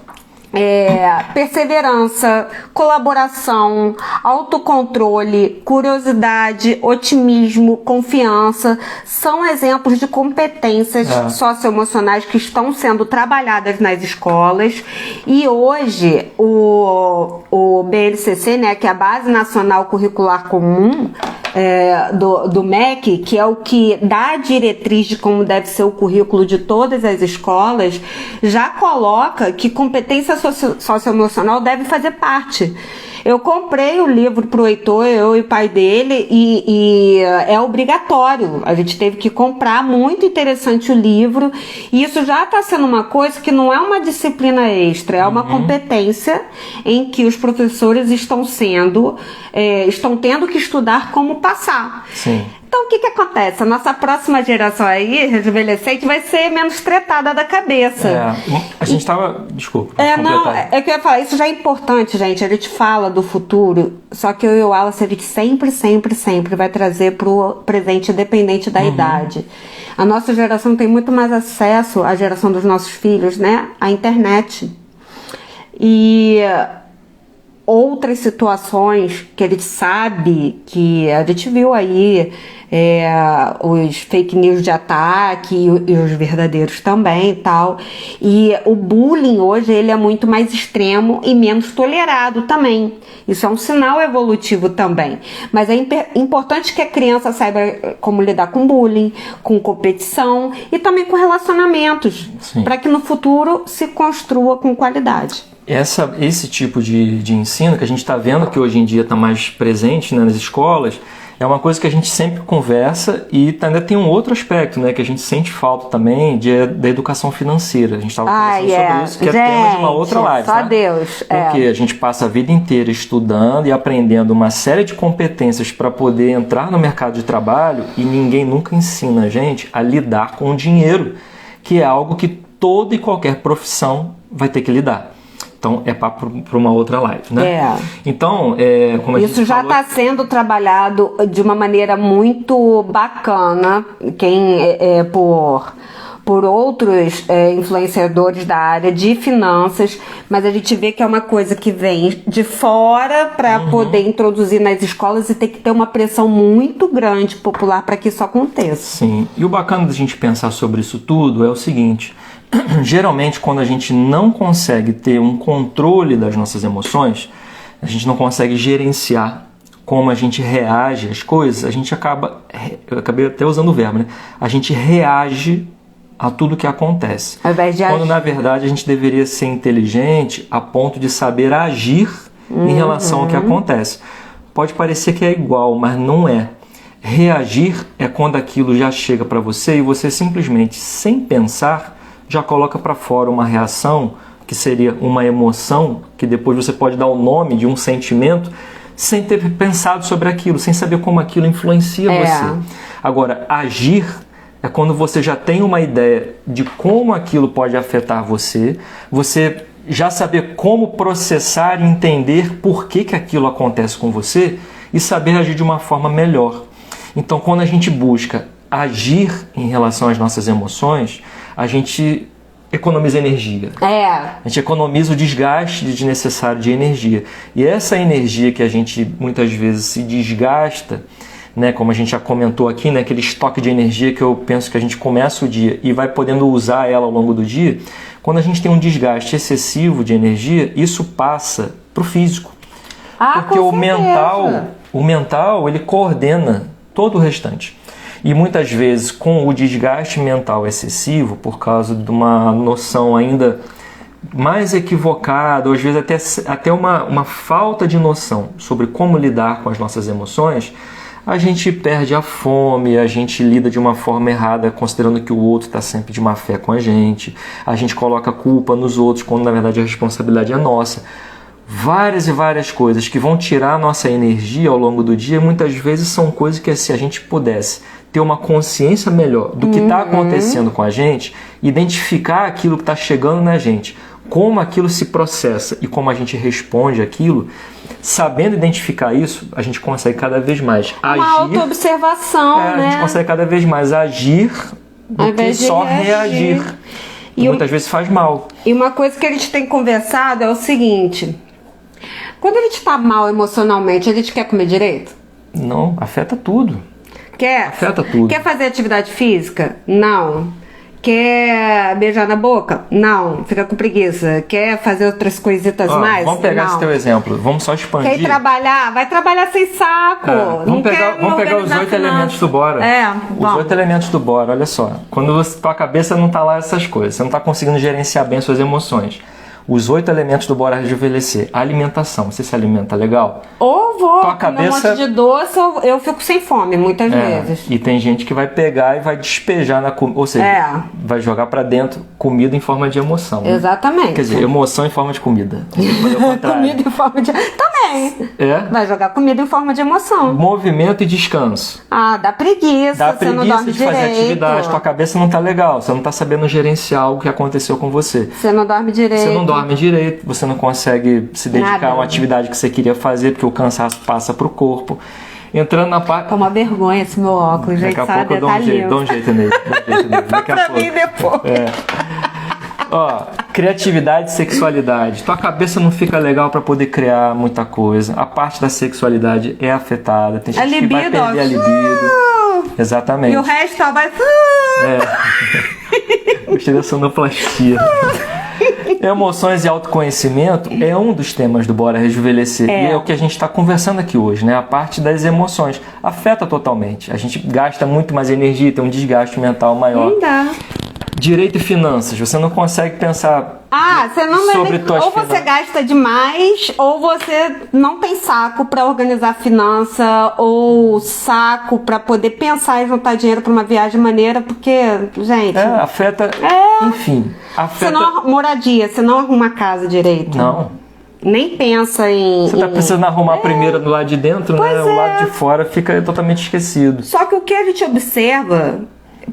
Perseverança, colaboração, autocontrole, curiosidade, otimismo, confiança são exemplos de competências socioemocionais que estão sendo trabalhadas nas escolas. E hoje o BNCC, né, que é a Base Nacional Curricular Comum do MEC, que é o que dá a diretriz de como deve ser o currículo de todas as escolas, já coloca que competência socioemocional deve fazer parte. Eu comprei o livro pro Heitor, eu e o pai dele, e é obrigatório. A gente teve que comprar, muito interessante o livro. E isso já está sendo uma coisa que não é uma disciplina extra, é uma competência em que os professores estão tendo que estudar como passar. Sim. Então, o que acontece? A nossa próxima geração aí, rejuvenescente, vai ser menos tretada da cabeça. A gente estava... Desculpa. É que eu ia falar, isso já é importante, gente. A gente fala do futuro, só que eu e o Wallace, a gente sempre vai trazer pro presente, independente da idade. A nossa geração tem muito mais acesso, a geração dos nossos filhos, né? À internet. E outras situações que ele sabe que a gente viu aí os fake news de ataque e os verdadeiros também e tal. E o bullying hoje ele é muito mais extremo e menos tolerado também. Isso é um sinal evolutivo também. Mas é importante que a criança saiba como lidar com bullying, com competição e também com relacionamentos, para que no futuro se construa com qualidade. Esse tipo de ensino que a gente está vendo que hoje em dia está mais presente, né, nas escolas, é uma coisa que a gente sempre conversa e ainda tem um outro aspecto, né, que a gente sente falta também da educação financeira. A gente estava conversando sobre isso, que é tema de uma outra live. Só né? Deus. Porque a gente passa a vida inteira estudando e aprendendo uma série de competências para poder entrar no mercado de trabalho e ninguém nunca ensina a gente a lidar com o dinheiro, que é algo que toda e qualquer profissão vai ter que lidar. Então, é para uma outra live, né? Então, como a gente isso já está sendo trabalhado de uma maneira muito bacana, por outros influenciadores da área de finanças, mas a gente vê que é uma coisa que vem de fora para poder introduzir nas escolas e tem que ter uma pressão muito grande popular para que isso aconteça. Sim, e o bacana da gente pensar sobre isso tudo é o seguinte: geralmente quando a gente não consegue ter um controle das nossas emoções, a gente não consegue gerenciar como a gente reage às coisas, a gente eu acabei até usando o verbo, né? A gente reage a tudo que acontece. Ao invés de quando na verdade a gente deveria ser inteligente a ponto de saber agir em relação ao que acontece. Pode parecer que é igual, mas não é. Reagir é quando aquilo já chega para você e você simplesmente, sem pensar, já coloca para fora uma reação que seria uma emoção, que depois você pode dar o nome de um sentimento, sem ter pensado sobre aquilo, sem saber como aquilo influencia você. Agora, agir é quando você já tem uma ideia de como aquilo pode afetar você já saber como processar e entender por que aquilo acontece com você e saber agir de uma forma melhor. Então, quando a gente busca agir em relação às nossas emoções, a gente economiza energia. A gente economiza o desgaste desnecessário de energia. E essa energia que a gente muitas vezes se desgasta, né, como a gente já comentou aqui, né, aquele estoque de energia que eu penso que a gente começa o dia e vai podendo usar ela ao longo do dia, quando a gente tem um desgaste excessivo de energia, isso passa para o físico. Porque o mental ele coordena todo o restante. E muitas vezes com o desgaste mental excessivo, por causa de uma noção ainda mais equivocada, ou às vezes até uma falta de noção sobre como lidar com as nossas emoções, a gente perde a fome, a gente lida de uma forma errada, considerando que o outro está sempre de má fé com a gente coloca a culpa nos outros, quando na verdade a responsabilidade é nossa. Várias e várias coisas que vão tirar a nossa energia ao longo do dia, muitas vezes são coisas que, se a gente pudesse ter uma consciência melhor do que está acontecendo com a gente, identificar aquilo que está chegando na gente, como aquilo se processa e como a gente responde aquilo, sabendo identificar isso, a gente consegue cada vez mais agir. Uma autoobservação, né? A gente consegue cada vez mais agir do que só reagir. E muitas vezes faz mal. E uma coisa que a gente tem conversado é o seguinte: quando a gente está mal emocionalmente, a gente quer comer direito? Não, afeta tudo. Afeta tudo. Quer fazer atividade física? Não. Quer beijar na boca? Não, fica com preguiça. Quer fazer outras coisitas mais? Vamos pegar esse teu exemplo, vamos só expandir. Quer ir trabalhar? Vai trabalhar sem saco. Vamos pegar os 8 elementos do Bora. Os 8 elementos do Bora, olha só. Quando tua cabeça não tá lá essas coisas, você não tá conseguindo gerenciar bem suas emoções. Os 8 elementos do Bora Rejuvenescer. Alimentação. Você se alimenta legal? Ou vou tua cabeça... um monte de doce, eu fico sem fome muitas vezes. E tem gente que vai pegar e vai despejar na comida. Ou seja, vai jogar pra dentro comida em forma de emoção. Exatamente. Quer dizer, emoção em forma de comida. Comida em forma de... Também. Vai jogar comida em forma de emoção. Movimento e descanso. Dá preguiça. Você não dorme de direito. Fazer atividade. Tua cabeça não tá legal. Você não tá sabendo gerenciar algo que aconteceu com você. Você não dorme direito. Você não dorme direito. Você não consegue se dedicar a uma atividade que você queria fazer, porque o cansaço passa pro corpo. Entrando na parte... Tá uma vergonha esse meu óculos, gente. Daqui a pouco eu dou um jeito nele. Daqui a pouco. Pra mim depois. Ó, Criatividade e sexualidade. Tua cabeça não fica legal para poder criar muita coisa. A parte da sexualidade é afetada. Tem gente que vai perder a libido. Exatamente. E o resto só vai... Gostei da sonoplastia. Emoções e autoconhecimento é um dos temas do Bora Rejuvenescer. E é o que a gente está conversando aqui hoje, né? A parte das emoções. Afeta totalmente. A gente gasta muito mais energia, tem um desgaste mental maior. Não dá. Direito e finanças. Você não consegue pensar você não sobre tuas ou você gasta demais, ou você não tem saco para organizar a finança, ou saco para poder pensar em juntar dinheiro para uma viagem maneira, porque, gente... afeta... Enfim, afeta... Você não moradia, você não arruma a casa direito. Não. Nem pensa em... Você tá precisando arrumar primeiro do lado de dentro, né? O lado de fora fica totalmente esquecido. Só que o que a gente observa,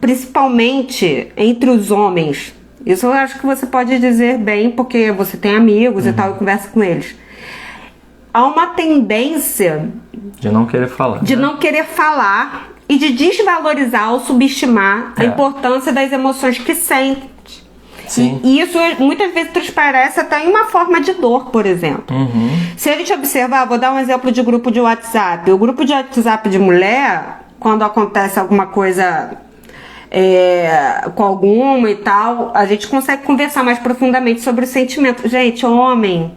principalmente entre os homens, isso eu acho que você pode dizer bem, porque você tem amigos e tal, e conversa com eles. Há uma tendência... De não querer falar. Não querer falar e de desvalorizar ou subestimar a importância das emoções que sente. Sim. E isso muitas vezes transparece até em uma forma de dor, por exemplo. Se a gente observar, vou dar um exemplo de grupo de WhatsApp. O grupo de WhatsApp de mulher, quando acontece alguma coisa com alguma e tal, a gente consegue conversar mais profundamente sobre o sentimento. Gente, homem...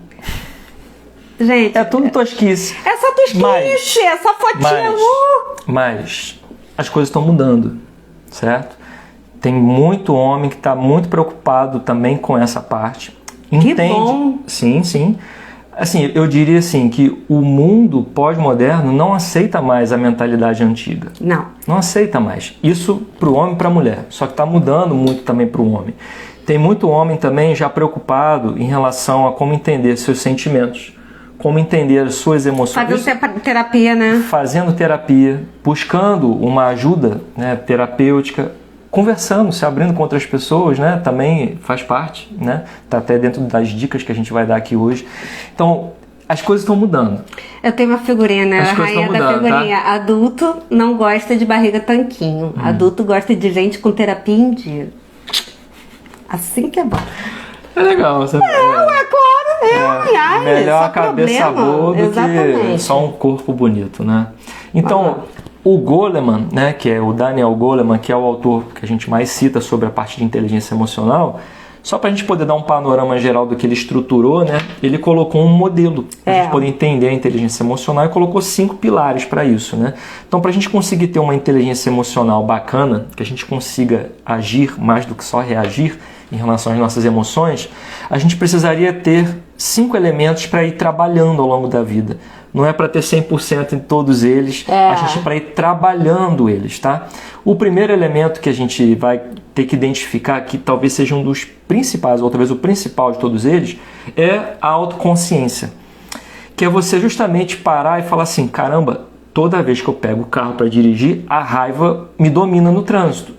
Gente, é tudo tosquice. É só tosquice, é só fotinha. Mas as coisas estão mudando, certo? Tem muito homem que está muito preocupado também com essa parte. Entende? Que bom. Sim, sim. Assim, eu diria assim que o mundo pós-moderno não aceita mais a mentalidade antiga. Não aceita mais. Isso para o homem e para a mulher. Só que está mudando muito também para o homem. Tem muito homem também já preocupado em relação a como entender seus sentimentos, como entender as suas emoções. Fazendo terapia, né? Fazendo terapia, buscando uma ajuda, né, terapêutica, conversando, se abrindo com outras pessoas, né? Também faz parte, né? Tá até dentro das dicas que a gente vai dar aqui hoje. Então, as coisas estão mudando. Eu tenho uma figurinha, né? A rainha da figurinha. Tá? Adulto não gosta de barriga tanquinho. Adulto gosta de gente com terapia em dia. Assim que é bom. É legal, sabe? Claro. Melhor a cabeça boa do que só um corpo bonito, né? Então, o Goleman, né, que é o Daniel Goleman, que é o autor que a gente mais cita sobre a parte de inteligência emocional, só para a gente poder dar um panorama geral do que ele estruturou, né, ele colocou um modelo para a gente poder entender a inteligência emocional e colocou 5 pilares para isso, né? Então, para a gente conseguir ter uma inteligência emocional bacana, que a gente consiga agir mais do que só reagir em relação às nossas emoções, a gente precisaria ter 5 elementos para ir trabalhando ao longo da vida. Não é para ter 100% em todos eles, a gente é para ir trabalhando eles, tá? O primeiro elemento que a gente vai ter que identificar, que talvez seja um dos principais, ou talvez o principal de todos eles, é a autoconsciência. Que é você justamente parar e falar assim, caramba, toda vez que eu pego o carro para dirigir, a raiva me domina no trânsito.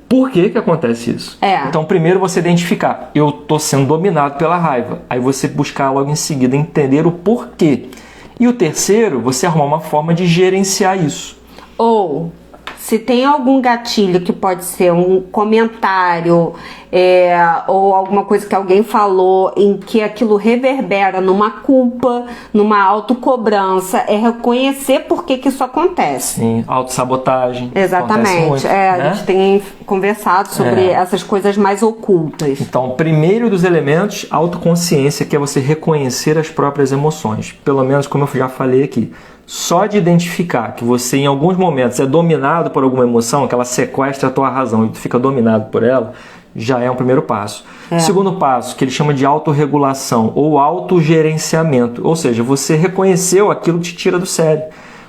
Por que que acontece isso? Então, primeiro você identificar, eu estou sendo dominado pela raiva. Aí você buscar logo em seguida entender o porquê. E o terceiro, você arrumar uma forma de gerenciar isso. Ou, se tem algum gatilho que pode ser um comentário ou alguma coisa que alguém falou em que aquilo reverbera numa culpa, numa autocobrança, é reconhecer por que isso acontece. Sim, autossabotagem. Exatamente. Muito, A gente tem conversado sobre essas coisas mais ocultas. Então, primeiro dos elementos, autoconsciência, que é você reconhecer as próprias emoções. Pelo menos, como eu já falei aqui, só de identificar que você em alguns momentos é dominado por alguma emoção, que ela sequestra a tua razão e tu fica dominado por ela, já é um primeiro passo. Segundo passo, que ele chama de autorregulação ou autogerenciamento, ou seja, você reconheceu aquilo que te tira do sério.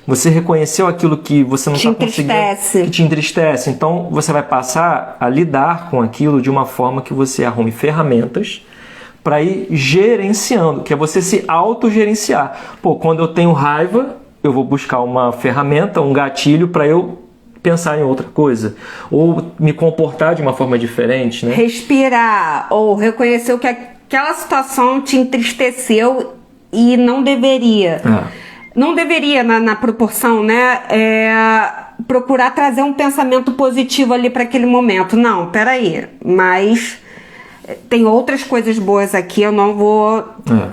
Você reconheceu aquilo que você não está conseguindo, que te entristece. Então, você vai passar a lidar com aquilo de uma forma que você arrume ferramentas para ir gerenciando, que é você se autogerenciar. Pô, quando eu tenho raiva, eu vou buscar uma ferramenta, um gatilho para eu pensar em outra coisa, ou me comportar de uma forma diferente, né? Respirar, ou reconhecer que aquela situação te entristeceu e não deveria. Não deveria, na proporção, né? Procurar trazer um pensamento positivo ali para aquele momento. Não, peraí, mas tem outras coisas boas aqui, eu não vou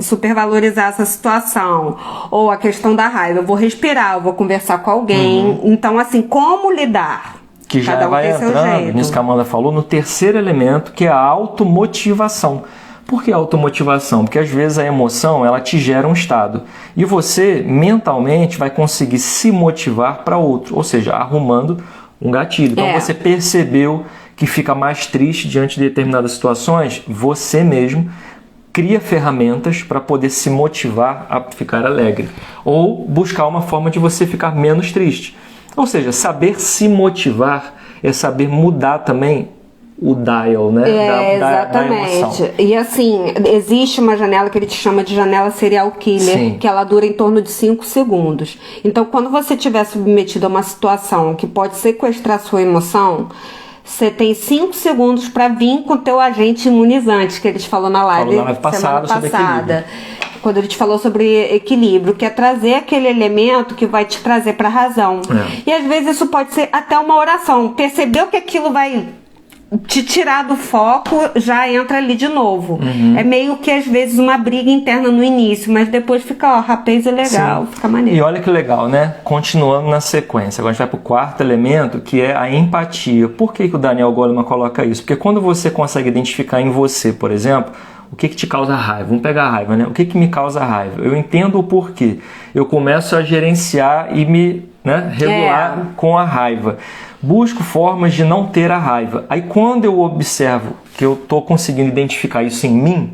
supervalorizar essa situação. Ou a questão da raiva, eu vou respirar, eu vou conversar com alguém. Então, assim, como lidar? Que já vai entrando, nisso que a Amanda falou, no terceiro elemento, que é a automotivação. Por que automotivação? Porque às vezes a emoção, ela te gera um estado. E você, mentalmente, vai conseguir se motivar para outro. Ou seja, arrumando um gatilho. Então você percebeu que fica mais triste diante de determinadas situações, você mesmo cria ferramentas para poder se motivar a ficar alegre. Ou buscar uma forma de você ficar menos triste. Ou seja, saber se motivar é saber mudar também o dial, né? Da emoção. E assim, existe uma janela que ele te chama de janela serial killer, Sim. que ela dura em torno de 5 segundos. Então, quando você estiver submetido a uma situação que pode sequestrar sua emoção, você tem 5 segundos para vir com o teu agente imunizante, que eles falou na live, semana passada. Sobre equilíbrio. Quando ele te falou sobre equilíbrio, que é trazer aquele elemento que vai te trazer para a razão. E às vezes isso pode ser até uma oração. Percebeu que aquilo vai te tirar do foco, já entra ali de novo. É meio que às vezes uma briga interna no início, mas depois fica, rapaz, é legal, fica maneiro. E olha que legal, né? Continuando na sequência, agora a gente vai pro quarto elemento, que é a empatia. Por que o Daniel Goleman coloca isso? Porque quando você consegue identificar em você, por exemplo, o que te causa raiva? Vamos pegar a raiva, né? O que me causa raiva? Eu entendo o porquê. Eu começo a gerenciar e me regular com a raiva. Busco formas de não ter a raiva. Aí quando eu observo que eu estou conseguindo identificar isso em mim,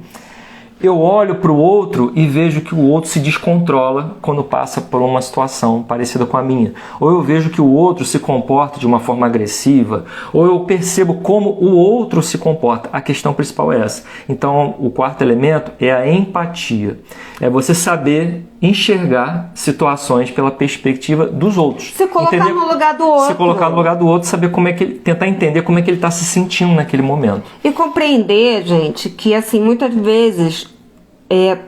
eu olho para o outro e vejo que o outro se descontrola quando passa por uma situação parecida com a minha. Ou eu vejo que o outro se comporta de uma forma agressiva, ou eu percebo como o outro se comporta. A questão principal é essa. Então, o quarto elemento é a empatia. É você saber enxergar situações pela perspectiva dos outros. Se colocar no lugar do outro. Se colocar no lugar do outro, saber como é que ele, tentar entender como é que ele está se sentindo naquele momento. E compreender, gente, que assim, muitas vezes,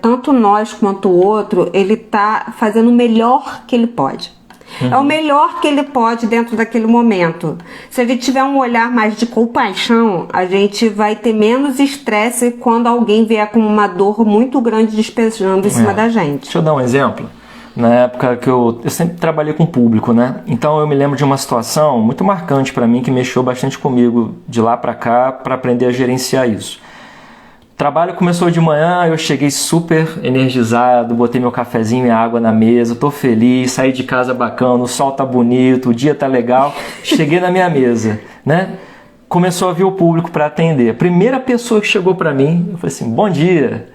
tanto nós quanto o outro, ele tá fazendo o melhor que ele pode. É o melhor que ele pode dentro daquele momento. Se a gente tiver um olhar mais de compaixão, a gente vai ter menos estresse quando alguém vier com uma dor muito grande despejando em cima da gente. Deixa eu dar um exemplo. Na época que eu sempre trabalhei com público, né? Então eu me lembro de uma situação muito marcante para mim, que mexeu bastante comigo de lá para cá, para aprender a gerenciar isso. O trabalho começou de manhã, eu cheguei super energizado, botei meu cafezinho e água na mesa, tô feliz, saí de casa bacana, o sol tá bonito, o dia tá legal. Cheguei na minha mesa, né? Começou a vir o público para atender. A primeira pessoa que chegou para mim, eu falei assim, bom dia.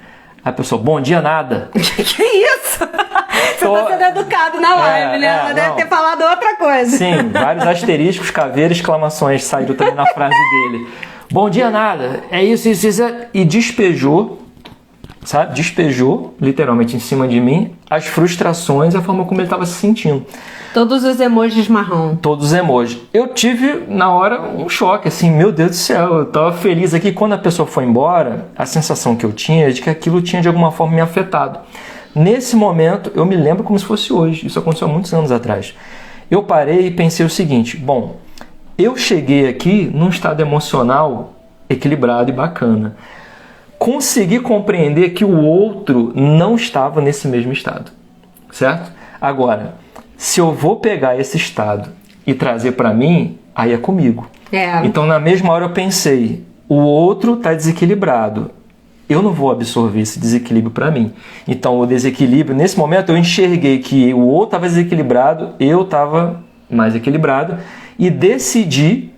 Aí a pessoa, bom dia nada. Que isso? Você tá sendo educado na live, né? Ela deve ter falado outra coisa. Sim, vários asteriscos, caveiras, exclamações saíram também na frase dele. Bom dia nada, é isso. E despejou, sabe? Despejou, literalmente, em cima de mim, as frustrações e a forma como ele estava se sentindo. Todos os emojis marrom. Todos os emojis. Eu tive, na hora, um choque, assim, meu Deus do céu, eu estava feliz aqui. Quando a pessoa foi embora, a sensação que eu tinha é de que aquilo tinha, de alguma forma, me afetado. Nesse momento, eu me lembro como se fosse hoje. Isso aconteceu há muitos anos atrás. Eu parei e pensei o seguinte, bom, eu cheguei aqui num estado emocional equilibrado e bacana. Consegui compreender que o outro não estava nesse mesmo estado, certo? Agora, se eu vou pegar esse estado e trazer para mim, aí é comigo. Então, na mesma hora eu pensei, o outro está desequilibrado. Eu não vou absorver esse desequilíbrio para mim. Então, o desequilíbrio, nesse momento, eu enxerguei que o outro estava desequilibrado, eu estava mais equilibrado e decidi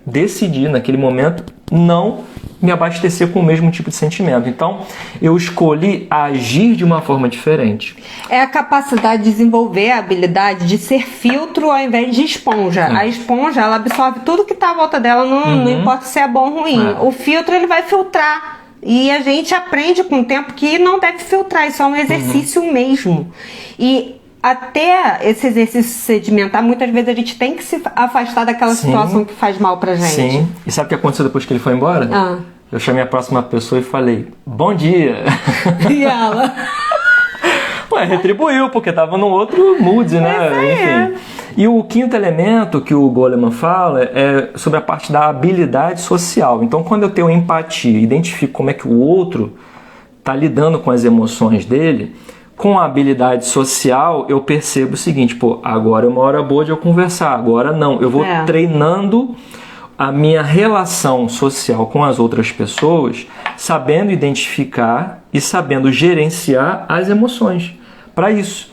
naquele momento não me abastecer com o mesmo tipo de sentimento. Então, eu escolhi agir de uma forma diferente. É a capacidade de desenvolver a habilidade de ser filtro ao invés de esponja. A esponja, ela absorve tudo que está à volta dela, não importa se é bom ou ruim. O filtro, ele vai filtrar. E a gente aprende com o tempo que não deve filtrar, isso é um exercício mesmo. E até esse exercício sedimentar, muitas vezes a gente tem que se afastar daquela situação que faz mal pra gente. Sim. E sabe o que aconteceu depois que ele foi embora? Eu chamei a próxima pessoa e falei, bom dia. E ela? Ué, retribuiu, porque tava num outro mood, né? Enfim. E o quinto elemento que o Goleman fala é sobre a parte da habilidade social. Então, quando eu tenho empatia, identifico como é que o outro está lidando com as emoções dele, com a habilidade social eu percebo o seguinte, pô, agora é uma hora boa de eu conversar, agora não. Eu vou treinando a minha relação social com as outras pessoas, sabendo identificar e sabendo gerenciar as emoções. Para isso,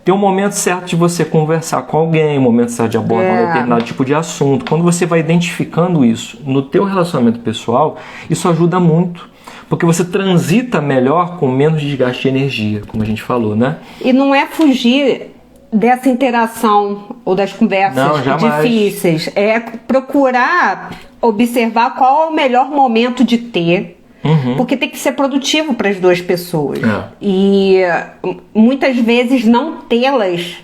tem um momento certo de você conversar com alguém, um momento certo de abordar um determinado tipo de assunto. Quando você vai identificando isso no teu relacionamento pessoal, isso ajuda muito. Porque você transita melhor com menos desgaste de energia, como a gente falou, né? E não é fugir dessa interação ou das conversas difíceis. É procurar observar qual é o melhor momento de ter. Porque tem que ser produtivo para as duas pessoas. E muitas vezes não tê-las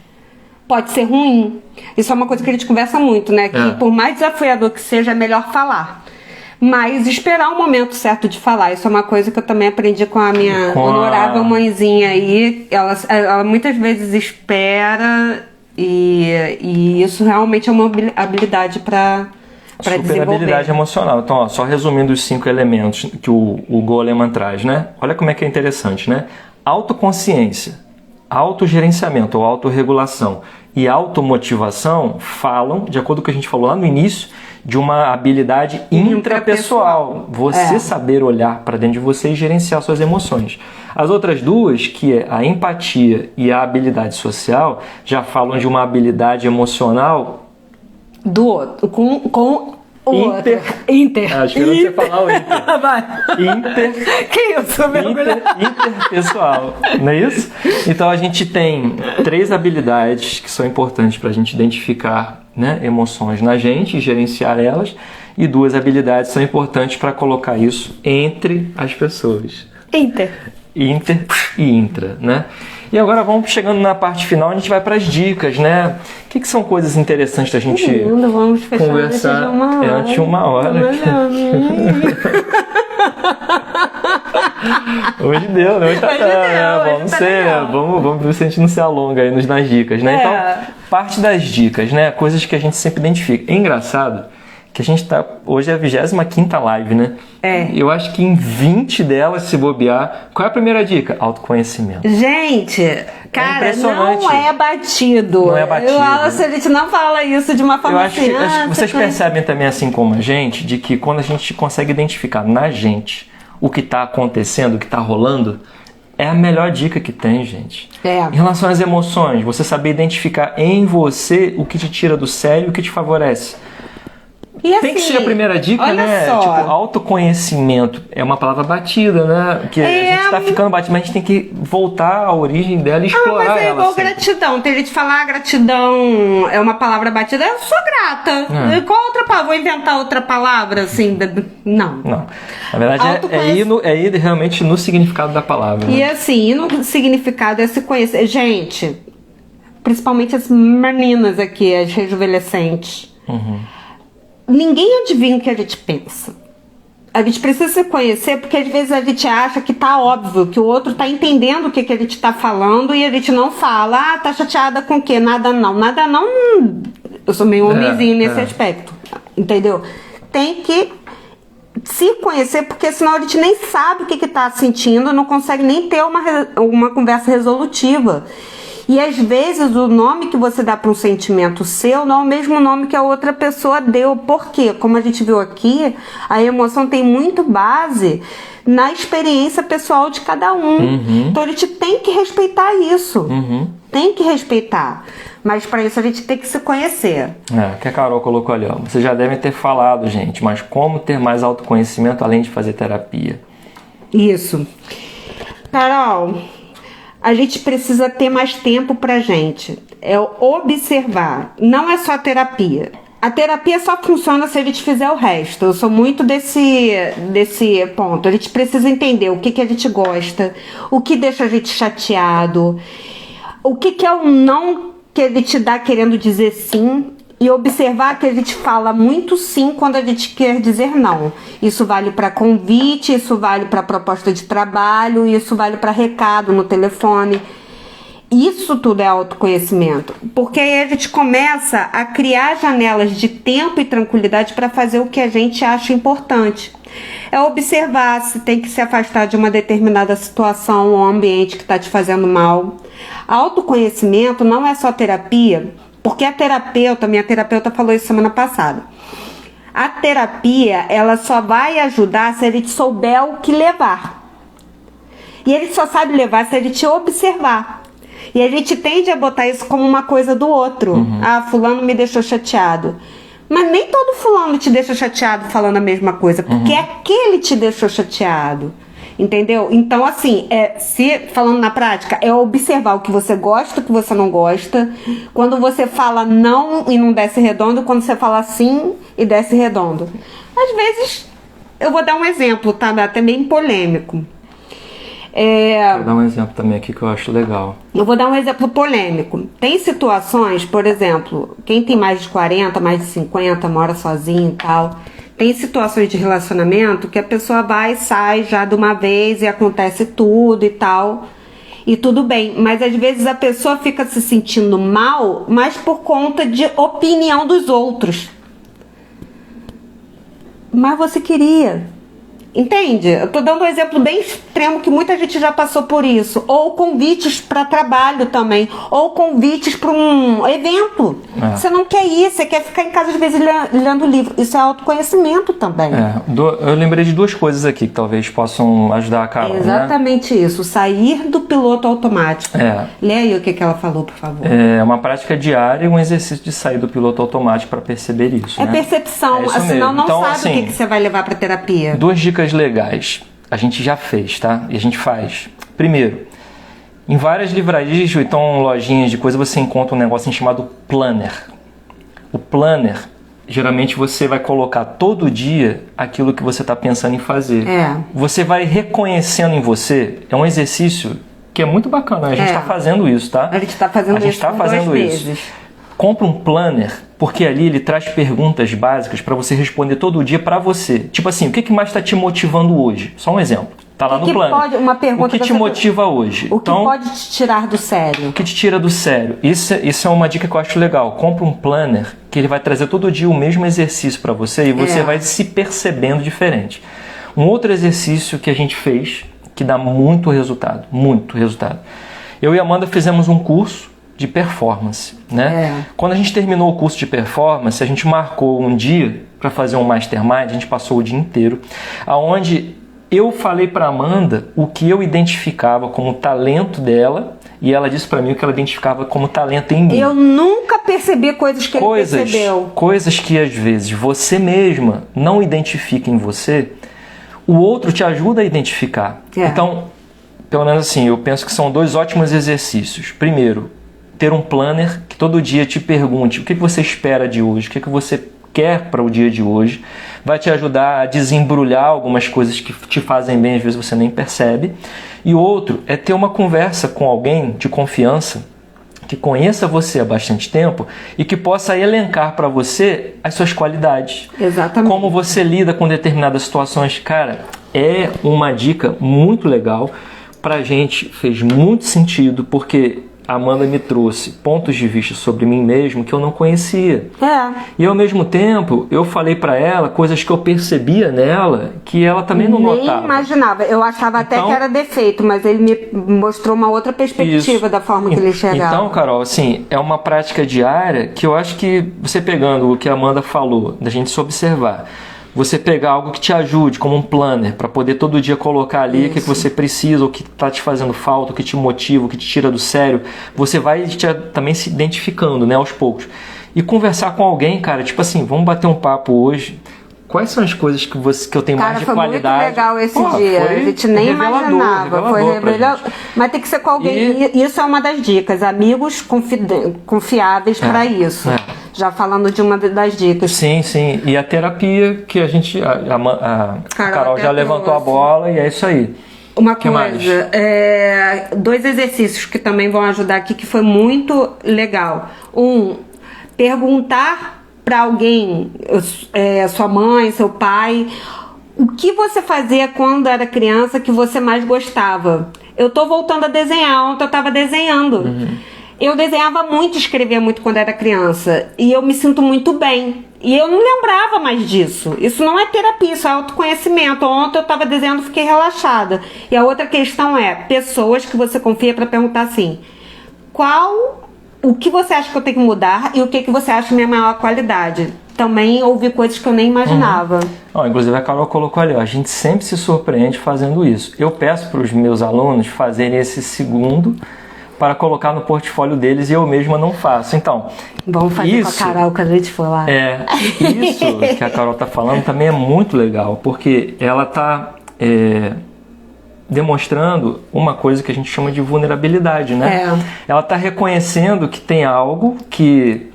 pode ser ruim. Isso é uma coisa que a gente conversa muito, né? Que por mais desafiador que seja, é melhor falar. Mas esperar o momento certo de falar. Isso é uma coisa que eu também aprendi com a minha honorável mãezinha aí. Ela muitas vezes espera e isso realmente é uma habilidade para desenvolver. Habilidade emocional. Então, ó, só resumindo os 5 elementos que o Goleman traz, né? Olha como é que é interessante, né? Autoconsciência, autogerenciamento ou autorregulação e automotivação falam, de acordo com o que a gente falou lá no início, de uma habilidade intrapessoal. Você saber olhar para dentro de você e gerenciar suas emoções. As outras duas, que é a empatia e a habilidade social, já falam de uma habilidade emocional do outro, com o Inter. Acho que eu não sei falar o Inter. Vai. Que isso, interpessoal. Não é isso? Então a gente tem 3 habilidades que são importantes para a gente identificar, né, emoções na gente e gerenciar elas. E 2 habilidades são importantes para colocar isso entre as pessoas. Inter e intra, né? E agora vamos chegando na parte final, a gente vai para as dicas, né? O que são coisas interessantes da gente vamos conversar antes de uma hora. Hoje deu, né? Vamos ver se a gente não se alonga aí nas dicas, né? Então, parte das dicas, né? Coisas que a gente sempre identifica. É engraçado que a gente tá... Hoje é a 25ª live, né? Eu acho que em 20 delas, se bobear... Qual é a primeira dica? Autoconhecimento. Gente, cara, não é batido. Não é batido. A gente não fala isso de uma forma assim... acho que vocês percebem também, assim como a gente, de que quando a gente consegue identificar na gente o que está acontecendo, o que está rolando, é a melhor dica que tem, gente. Em relação às emoções, você saber identificar em você o que te tira do sério e o que te favorece. E assim, tem que ser a primeira dica, né? Só. Tipo, autoconhecimento é uma palavra batida, né? Que a gente tá ficando batido, mas a gente tem que voltar à origem dela e explorar ela. Mas é igual gratidão. Tem gente que fala, gratidão é uma palavra batida. Eu sou grata. Qual outra palavra? Vou inventar outra palavra, assim? Não. Na verdade, é ir realmente no significado da palavra. E assim, ir no significado é se conhecer. Gente, principalmente as meninas aqui, as rejuvenescentes. Ninguém adivinha o que a gente pensa. A gente precisa se conhecer porque às vezes a gente acha que tá óbvio, que o outro tá entendendo o que a gente tá falando e a gente não fala. Tá chateada com o quê? Nada não. Eu sou meio homenzinho nesse aspecto. Entendeu? Tem que se conhecer, porque senão a gente nem sabe o que tá sentindo, não consegue nem ter uma conversa resolutiva. E às vezes o nome que você dá para um sentimento seu não é o mesmo nome que a outra pessoa deu. Por quê? Como a gente viu aqui, a emoção tem muito base na experiência pessoal de cada um. Então a gente tem que respeitar isso. Tem que respeitar. Mas para isso a gente tem que se conhecer. Que a Carol colocou ali, ó. Vocês já devem ter falado, gente, mas como ter mais autoconhecimento além de fazer terapia? Isso. Carol, a gente precisa ter mais tempo pra gente. É observar. Não é só terapia. A terapia só funciona se a gente fizer o resto. Eu sou muito desse ponto. A gente precisa entender o que a gente gosta, o que deixa a gente chateado, o que é o não que ele te dá querendo dizer sim, e observar que a gente fala muito sim quando a gente quer dizer não. Isso vale para convite, isso vale para proposta de trabalho, isso vale para recado no telefone. Isso tudo é autoconhecimento, porque aí a gente começa a criar janelas de tempo e tranquilidade para fazer o que a gente acha importante. É observar se tem que se afastar de uma determinada situação ou ambiente que está te fazendo mal. Autoconhecimento não é só terapia, porque minha terapeuta falou isso semana passada. A terapia, ela só vai ajudar se ele souber o que levar. E ele só sabe levar se ele te observar. E a gente tende a botar isso como uma coisa do outro. Fulano me deixou chateado. Mas nem todo fulano te deixa chateado falando a mesma coisa, porque aquele te deixou chateado. Entendeu? Então, assim, falando na prática, é observar o que você gosta, o que você não gosta. Quando você fala não e não desce redondo, quando você fala sim e desce redondo. Às vezes, eu vou dar um exemplo, tá? Até bem polêmico. Vou dar um exemplo também aqui que eu acho legal. Eu vou dar um exemplo polêmico. Tem situações, por exemplo, quem tem mais de 40, mais de 50, mora sozinho e tal, tem situações de relacionamento que a pessoa vai e sai já de uma vez e acontece tudo e tal, e tudo bem. Mas às vezes a pessoa fica se sentindo mal, mas por conta de opinião dos outros. Mas você queria... Entende? Eu tô dando um exemplo bem extremo que muita gente já passou por isso. Ou convites para trabalho também. Ou convites para um evento. Você não quer ir, você quer ficar em casa às vezes lendo livro. Isso é autoconhecimento também. Eu lembrei de duas coisas aqui que talvez possam ajudar a Carol. Exatamente isso. Sair do piloto automático. Lê aí o que ela falou, por favor. É uma prática diária e um exercício de sair do piloto automático para perceber isso. Percepção. Senão não então, sabe assim, o que você vai levar para terapia. Duas dicas legais. A gente já fez, tá? E a gente faz. Primeiro, em várias livrarias ou então lojinhas de coisa você encontra um negócio chamado planner. O planner, geralmente você vai colocar todo dia aquilo que você está pensando em fazer. Você vai reconhecendo em você. É um exercício que é muito bacana. A gente está fazendo isso, tá? A gente está fazendo isso por 2 meses. Compra um planner, porque ali ele traz perguntas básicas para você responder todo dia para você. Tipo assim, o que mais está te motivando hoje? Só um exemplo. Tá lá no planner. Uma pergunta o que te motiva hoje? O que pode te tirar do sério? O que te tira do sério? Isso é uma dica que eu acho legal. Compra um planner que ele vai trazer todo dia o mesmo exercício para você e você vai se percebendo diferente. Um outro exercício que a gente fez, que dá muito resultado. Eu e a Amanda fizemos um curso de performance, né? Quando a gente terminou o curso de performance, a gente marcou um dia para fazer um mastermind, a gente passou o dia inteiro, aonde eu falei para Amanda o que eu identificava como talento dela e ela disse para mim o que ela identificava como talento em mim. Eu nunca percebi coisas que ele percebeu. Coisas que às vezes você mesma não identifica em você, o outro te ajuda a identificar. Então, pelo menos assim, eu penso que são 2 ótimos exercícios. Primeiro, ter um planner que todo dia te pergunte o que você espera de hoje, o que você quer para o dia de hoje. Vai te ajudar a desembrulhar algumas coisas que te fazem bem, às vezes você nem percebe. E outro é ter uma conversa com alguém de confiança que conheça você há bastante tempo e que possa elencar para você as suas qualidades. Exatamente. Como você lida com determinadas situações. Cara, é uma dica muito legal. Pra gente fez muito sentido, porque a Amanda me trouxe pontos de vista sobre mim mesmo que eu não conhecia. E ao mesmo tempo, eu falei pra ela coisas que eu percebia nela que ela também não notava. Nem imaginava. Eu achava até que era defeito, mas ele me mostrou uma outra perspectiva da forma que ele enxergava. Então, Carol, assim, é uma prática diária que eu acho que você pegando o que a Amanda falou, da gente se observar, você pegar algo que te ajude, como um planner, para poder todo dia colocar ali o que você precisa, o que está te fazendo falta, o que te motiva, o que te tira do sério. Você vai também se identificando, né, aos poucos. E conversar com alguém, cara, tipo assim, vamos bater um papo hoje. Quais são as coisas que eu tenho mais de qualidade? Foi muito legal esse dia. A gente nem imaginava. Foi revelador. Mas tem que ser com alguém. Isso é uma das dicas. Amigos confiáveis para isso. Já falando de uma das dicas. Sim. E a terapia que a gente... A Carol já levantou a bola e é isso aí. Uma coisa, 2 exercícios que também vão ajudar aqui, que foi muito legal. Perguntar para alguém, sua mãe, seu pai, o que você fazia quando era criança que você mais gostava? eu tô voltando a desenhar. Ontem eu tava desenhando. Eu desenhava muito, escrevia muito quando era criança. E eu me sinto muito bem. E eu não lembrava mais disso. Isso não é terapia, isso é autoconhecimento. Ontem eu tava desenhando e fiquei relaxada. E a outra questão é, pessoas que você confia para perguntar assim, o que você acha que eu tenho que mudar e o que você acha minha maior qualidade? Também ouvi coisas que eu nem imaginava. Inclusive a Carol colocou ali, a gente sempre se surpreende fazendo isso. Eu peço para os meus alunos fazerem esse segundo para colocar no portfólio deles e eu mesma não faço. Então, vamos fazer isso, com a Carol que a gente for lá. Isso que a Carol está falando também é muito legal, porque ela está demonstrando uma coisa que a gente chama de vulnerabilidade, né? Ela está reconhecendo que tem algo que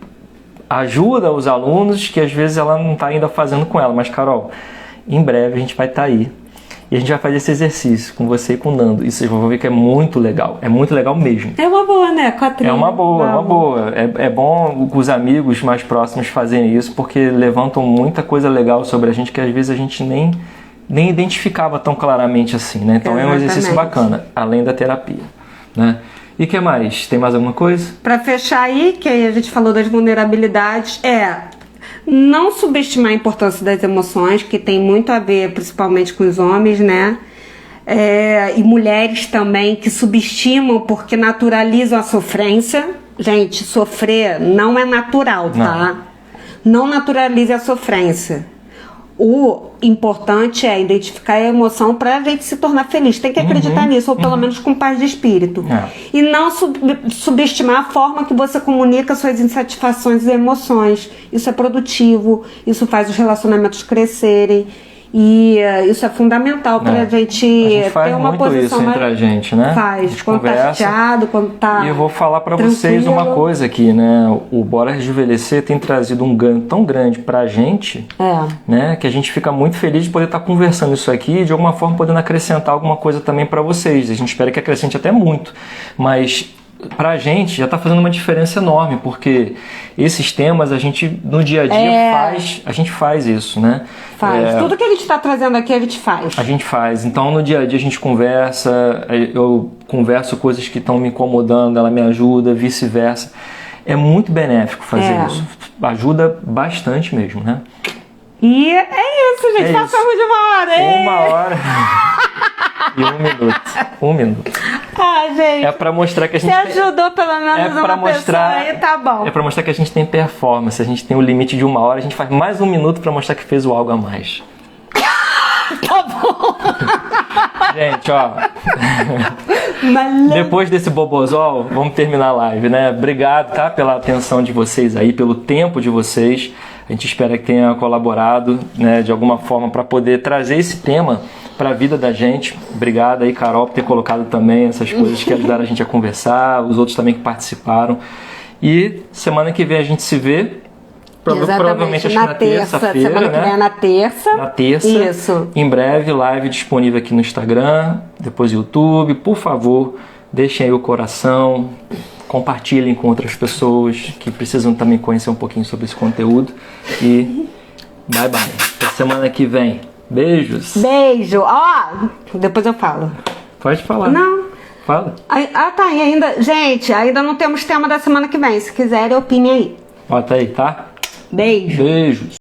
ajuda os alunos que às vezes ela não está ainda fazendo com ela. Mas, Carol, em breve a gente vai estar aí. E a gente vai fazer esse exercício com você e com o Nando. E vocês vão ver que é muito legal. É muito legal mesmo. É uma boa, né? Quatrinho. É uma boa. É bom os amigos mais próximos fazerem isso, porque levantam muita coisa legal sobre a gente que às vezes a gente nem identificava tão claramente assim, né? Então é um exercício bacana, além da terapia, né? E o que mais? Tem mais alguma coisa? Para fechar aí, que aí a gente falou das vulnerabilidades, não subestimar a importância das emoções, que tem muito a ver principalmente com os homens, né? E mulheres também que subestimam porque naturalizam a sofrência. Gente, sofrer não é natural, tá? Não naturalize a sofrência. O importante é identificar a emoção para a gente se tornar feliz. Tem que acreditar nisso, ou pelo menos com paz de espírito. E não subestimar a forma que você comunica suas insatisfações e emoções. Isso é produtivo, isso faz os relacionamentos crescerem. E isso é fundamental para a gente ter uma posição isso entre a gente, né? Faz, quando tá chateado, quando tá. E eu vou falar para vocês uma coisa aqui, né? O Bora Rejuvenescer tem trazido um ganho tão grande para a gente, né? Que a gente fica muito feliz de poder estar conversando isso aqui e de alguma forma podendo acrescentar alguma coisa também para vocês. A gente espera que acrescente até muito, mas pra gente já tá fazendo uma diferença enorme, porque esses temas a gente no dia a dia a gente faz isso, né? Tudo que a gente tá trazendo aqui a gente faz. A gente faz. Então no dia a dia a gente conversa, eu converso coisas que estão me incomodando, ela me ajuda, vice-versa. É muito benéfico fazer isso. Ajuda bastante mesmo, né? E é isso, gente. Passamos de uma hora. Uma hora e 1 minuto. Gente. É pra mostrar que a gente ajudou pelo menos uma pessoa aí, tá bom. É pra mostrar que a gente tem performance, a gente tem o limite de 1 hora, a gente faz mais 1 minuto pra mostrar que fez o algo a mais. Tá bom. Gente, depois desse bobozol, vamos terminar a live, né? Obrigado, tá? Pela atenção de vocês aí, pelo tempo de vocês. A gente espera que tenha colaborado, né, de alguma forma para poder trazer esse tema para a vida da gente. Obrigado aí, Carol, por ter colocado também essas coisas que ajudaram a gente a conversar, os outros também que participaram. E semana que vem a gente se vê. Provavelmente acho que na terça-feira, semana que vem é na terça. Na terça. Isso. Em breve, live disponível aqui no Instagram, depois YouTube. Por favor, deixem aí o coração, compartilhem com outras pessoas que precisam também conhecer um pouquinho sobre esse conteúdo. E bye bye. Até semana que vem. Beijos. Beijo. Depois eu falo. Pode falar. Não. Fala. Tá. E ainda, gente, ainda não temos tema da semana que vem. Se quiserem, opinem aí. Bota aí, tá? Beijo. Beijos.